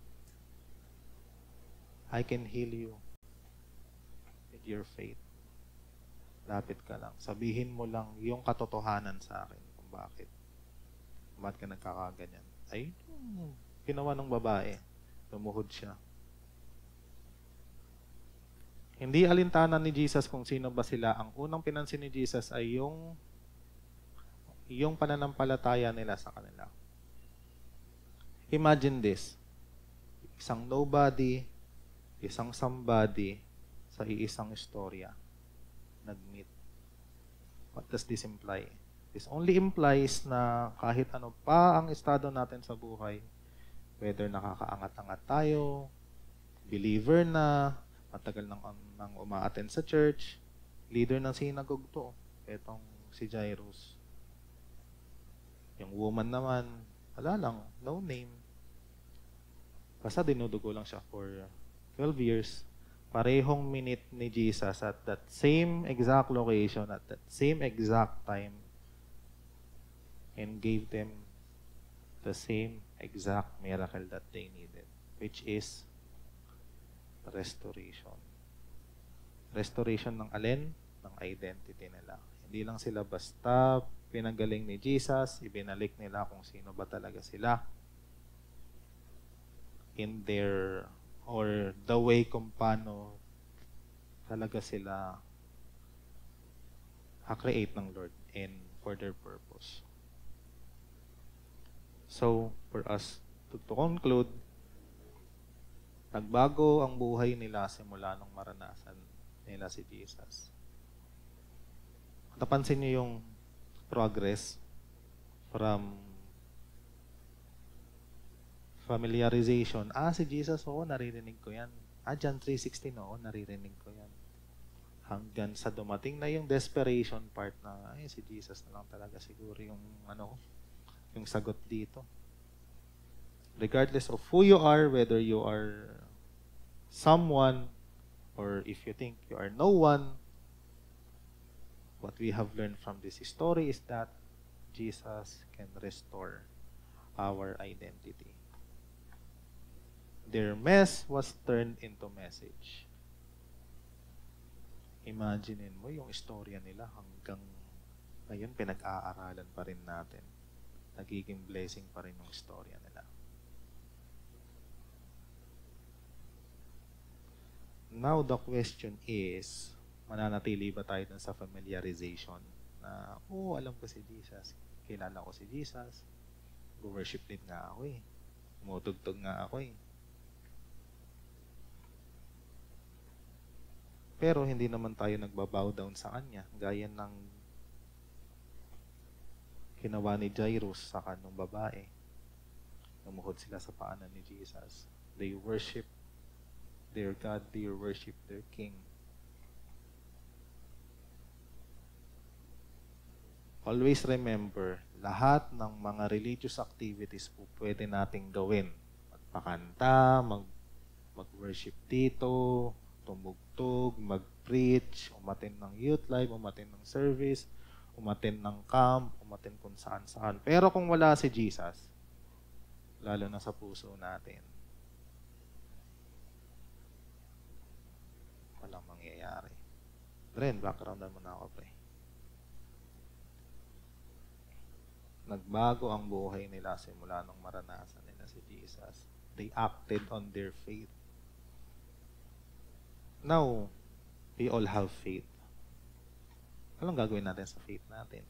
I can heal you with your faith. Lapit ka lang. Sabihin mo lang yung katotohanan sa akin kung bakit. Bakit ka nagkakaganyan? Ay, ginawa ng babae. Lumuhod siya. Hindi alintana ni Jesus kung sino ba sila. Ang unang pinansin ni Jesus ay yung pananampalataya nila sa kanila. Imagine this. Isang nobody, isang somebody, sa iisang istorya. Nag-meet. What does this imply? This only implies na kahit ano pa ang estado natin sa buhay, whether nakakaangat-angat tayo, believer na, matagal nang uma-attend sa church, leader ng synagogue to, etong si Jairus. Yung woman naman, wala lang, no name. Basta dinudugo lang siya for 12 years. Parehong minute ni Jesus at that same exact location, at that same exact time, and gave them the same exact miracle that they needed, which is restoration. Restoration ng alin? Ng identity nila. Hindi lang sila basta pinanggaling ni Jesus, ibinalik nila kung sino ba talaga sila in their, or the way kung paano talaga sila ha-create ng Lord and for their purpose. So, for us to conclude, nagbago ang buhay nila simula nung maranasan nila si Jesus. Napansin niyo yung progress from familiarization. Si Jesus, oo, naririnig ko yan. John 3:16, oo, naririnig ko yan. Hanggang sa dumating na yung desperation part na, si Jesus na lang talaga siguro yung, yung sagot dito. Regardless of who you are, whether you are someone, or if you think you are no one, what we have learned from this story is that Jesus can restore our identity. Their mess was turned into message. Imaginein mo yung istorya nila hanggang ngayon pinag-aaralan pa rin natin. Nagiging blessing pa rin yung istorya nila. Now the question is, mananatili ba tayo dun sa familiarization na, alam ko si Jesus, kilala ko si Jesus, worship lead nga ako umutugtog nga ako Pero hindi naman tayo nagbabow down sa Kanya, gaya ng ginawa ni Jairus sa kanong babae. Lumuhod sila sa paanan ni Jesus. They worship their God, they worship their King. Always remember, lahat ng mga religious activities po pwede nating gawin. Magpakanta, mag-worship dito, tumugtog, mag-preach, umattend ng youth life, umattend ng service, umattend ng camp, umattend kung saan-saan. Pero kung wala si Jesus, lalo na sa puso natin, walang mangyayari. Ren, backgroundan mo na ako, pre. Nagbago ang buhay nila simula nung maranasan nila si Jesus. They acted on their faith. Now, we all have faith. Anong gagawin natin sa faith natin?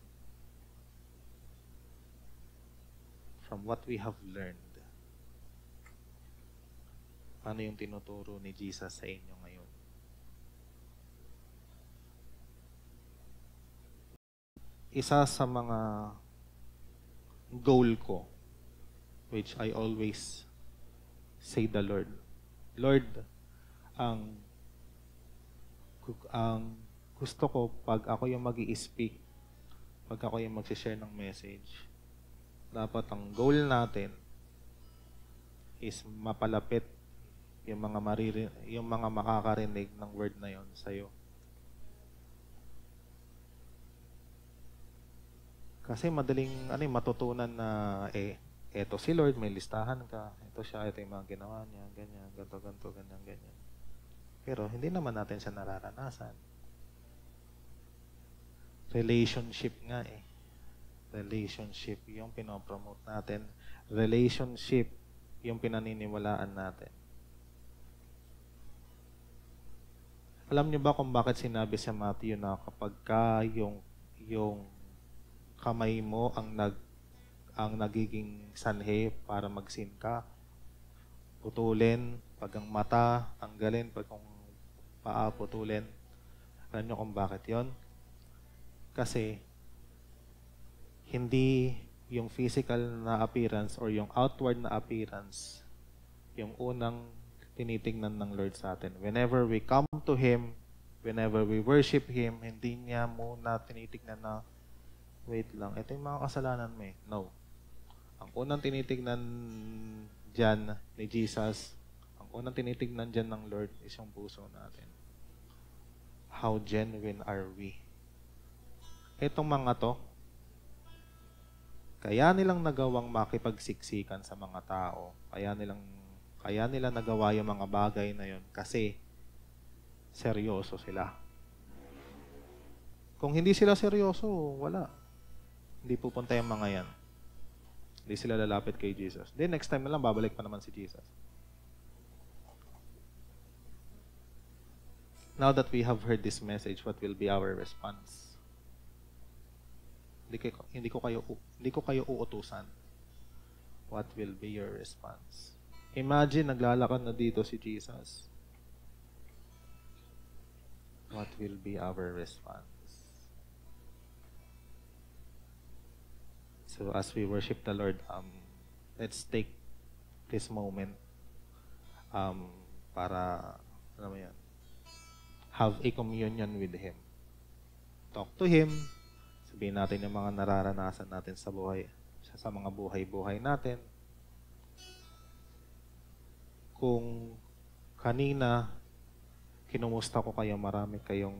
From what we have learned, ano yung tinuturo ni Jesus sa inyo ngayon? Isa sa mga goal ko, which I always say the Lord, Lord, ang gusto ko pag ako yung mag-i-speak, pag ako yung mag-share ng message, dapat ang goal natin is mapalapit yung mga makakarinig ng word na yon sa iyo. Kasi madaling matutunan na eto si Lord, may listahan ka. Ito siya, ito yung mga ginawa niya, ganyan, ganto, ganyan. Pero hindi naman natin siya nararanasan. Relationship nga Relationship yung pinopromote natin. Relationship yung pinaniniwalaan natin. Alam niyo ba kung bakit sinabi sa Matthew na kapag ka yung kamay mo ang nagiging sanhe para magsin ka, putulin, pag ang mata, tanggalin, pag ang paa, putulin. Alam niyo kung bakit yon? Kasi hindi yung physical na appearance or yung outward na appearance yung unang tinitingnan ng Lord sa atin. Whenever we come to Him, whenever we worship Him, hindi niya muna tinitingnan na, wait lang, ito yung mga kasalanan mo No. Ang unang tinitingnan dyan ni Jesus, ang unang tinitingnan dyan ng Lord is yung puso natin. How genuine are we? Itong mga to, kaya nilang nagawang makipagsiksikan sa mga tao, kaya nila nagawa yung mga bagay na yon kasi seryoso sila. Kung hindi sila seryoso, wala. Hindi pupunta yung mga yan. Hindi sila lalapit kay Jesus. Then next time na lang, babalik pa naman si Jesus. Now that we have heard this message, what will be our response? Hindi ko kayo uutusan. What will be your response? Imagine, naglalakad na dito si Jesus. What will be our response? So as we worship the Lord, let's take this moment para have a communion with Him. Talk to Him. Sabihin natin yung mga nararanasan natin sa mga buhay-buhay natin. Kung kanina, kinumusta ko kayo, marami kayong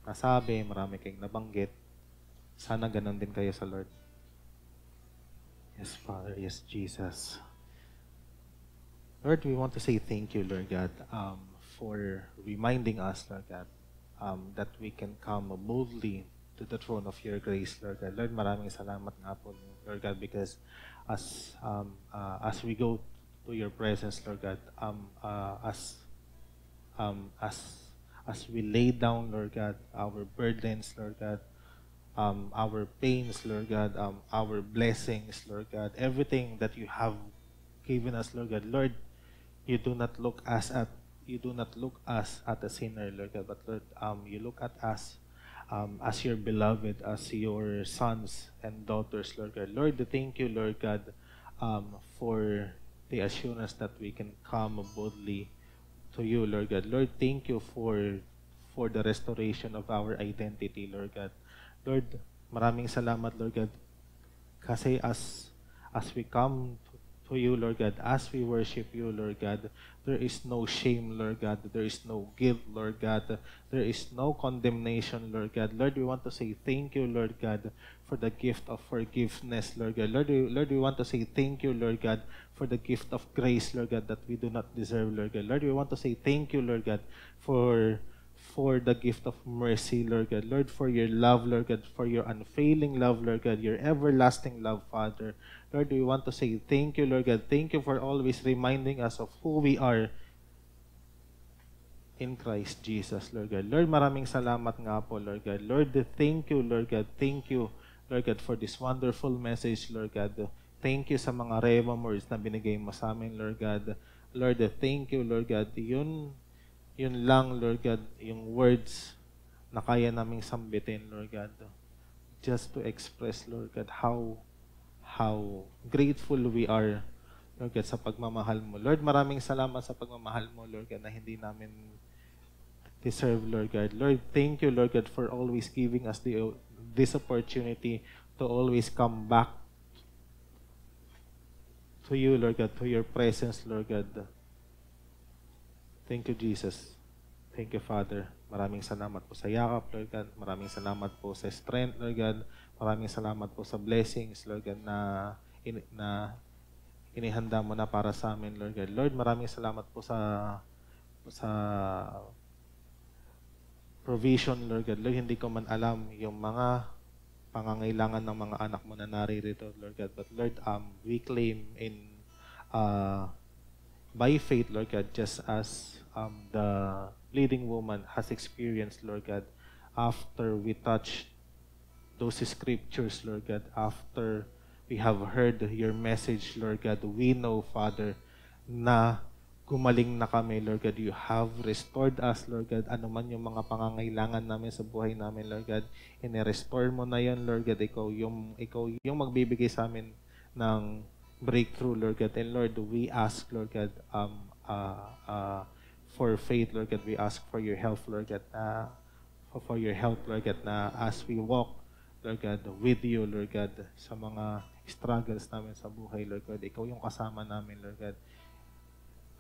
nasabi, marami kayong nabanggit. Sana ganun din kayo sa Lord. Yes, Father. Yes, Jesus. Lord, we want to say thank you, Lord God, for reminding us, Lord God, that we can come boldly to the throne of your grace, Lord God. Lord, maraming salamat nga po, Lord God, because as we go to your presence, Lord God, um, as as we lay down, Lord God, our burdens, Lord God, our pains, Lord God, our blessings, Lord God, everything that you have given us, Lord God, Lord, you do not look us at a sinner, Lord God, but Lord, you look at us as your beloved, as your sons and daughters, Lord God. Lord, thank you, Lord God, for the assurance that we can come boldly to you, Lord God. Lord, thank you for the restoration of our identity, Lord God. Lord, maraming salamat, Lord God, kasi as we come to you, Lord God, as we worship you, Lord God, there is no shame, Lord God. There is no guilt, Lord God. There is no condemnation, Lord God. Lord, we want to say thank you, Lord God, for the gift of forgiveness, Lord God. Lord, we want to say thank you, Lord God, for the gift of grace, Lord God, that we do not deserve, Lord God. Lord, we want to say thank you, Lord God, for the gift of mercy, Lord God. Lord, for your love, Lord God, for your unfailing love, Lord God, your everlasting love, Father. Lord, we want to say thank you, Lord God. Thank you for always reminding us of who we are in Christ Jesus, Lord God. Lord, maraming salamat nga po, Lord God. Lord, thank you, Lord God. Thank you, Lord God, for this wonderful message, Lord God. Thank you sa mga rhema words na binigay mo sa amin, Lord God. Lord, thank you, Lord God. Yun lang, Lord God, yung words na kaya naming sambitin, Lord God. Just to express, Lord God, how grateful we are, Lord God, sa pagmamahal mo. Lord, maraming salamat sa pagmamahal mo, Lord God, na hindi namin deserve, Lord God. Lord, thank you, Lord God, for always giving us this opportunity to always come back to you, Lord God, to your presence, Lord God. Thank you, Jesus. Thank you, Father. Maraming salamat po sa yakap, Lord God. Maraming salamat po sa strength, Lord God. Maraming salamat po sa blessings, Lord God, na inihanda mo na para sa amin, Lord God. Lord, maraming salamat po sa provision, Lord God. Lord, hindi ko man alam yung mga pangangailangan ng mga anak mo na naririto, Lord God. But Lord, we claim by faith, Lord God, just as the leading woman has experienced, Lord God, after we touch those scriptures, Lord God, after we have heard your message, Lord God, we know, Father, na gumaling na kami, Lord God. You have restored us, Lord God. Ano man yung mga pangangailangan namin sa buhay namin, Lord God, in-restore mo na yan, Lord God. Ikaw yung magbibigay sa amin ng breakthrough, Lord God. And Lord, we ask, Lord God, for faith, Lord God. We ask for your help, Lord God, for your help, Lord God, na as we walk, Lord God, with you, Lord God, sa mga struggles namin sa buhay, Lord God. Ikaw yung kasama namin, Lord God.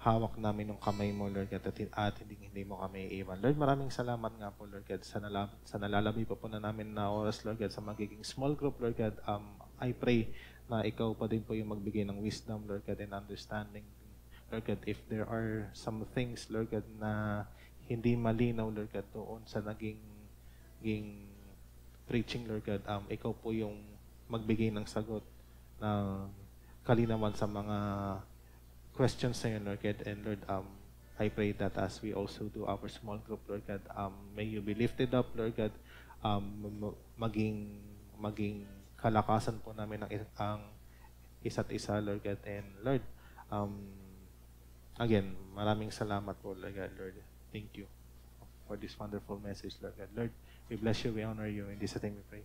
Hawak namin yung kamay mo, Lord God, at hindi mo kami iiwan. Lord, maraming salamat nga po, Lord God, sa nalalabay pa po na namin na oras, Lord God, sa magiging small group, Lord God. I pray na ikaw pa din po yung magbigay ng wisdom, Lord God, and understanding. Lord God, if there are some things, Lord God, na hindi malinaw, Lord God, doon sa naging preaching, Lord God, ikaw po yung magbigay ng sagot na kalinawan sa mga questions na yun, Lord God. And Lord, I pray that as we also do our small group, Lord God, may you be lifted up, Lord God, maging kalakasan po namin ang isa't isa, Lord God. And Lord, again, maraming salamat po, Lord God, Lord. Thank you for this wonderful message, Lord God. Lord, we bless you, we honor you. In this name we pray.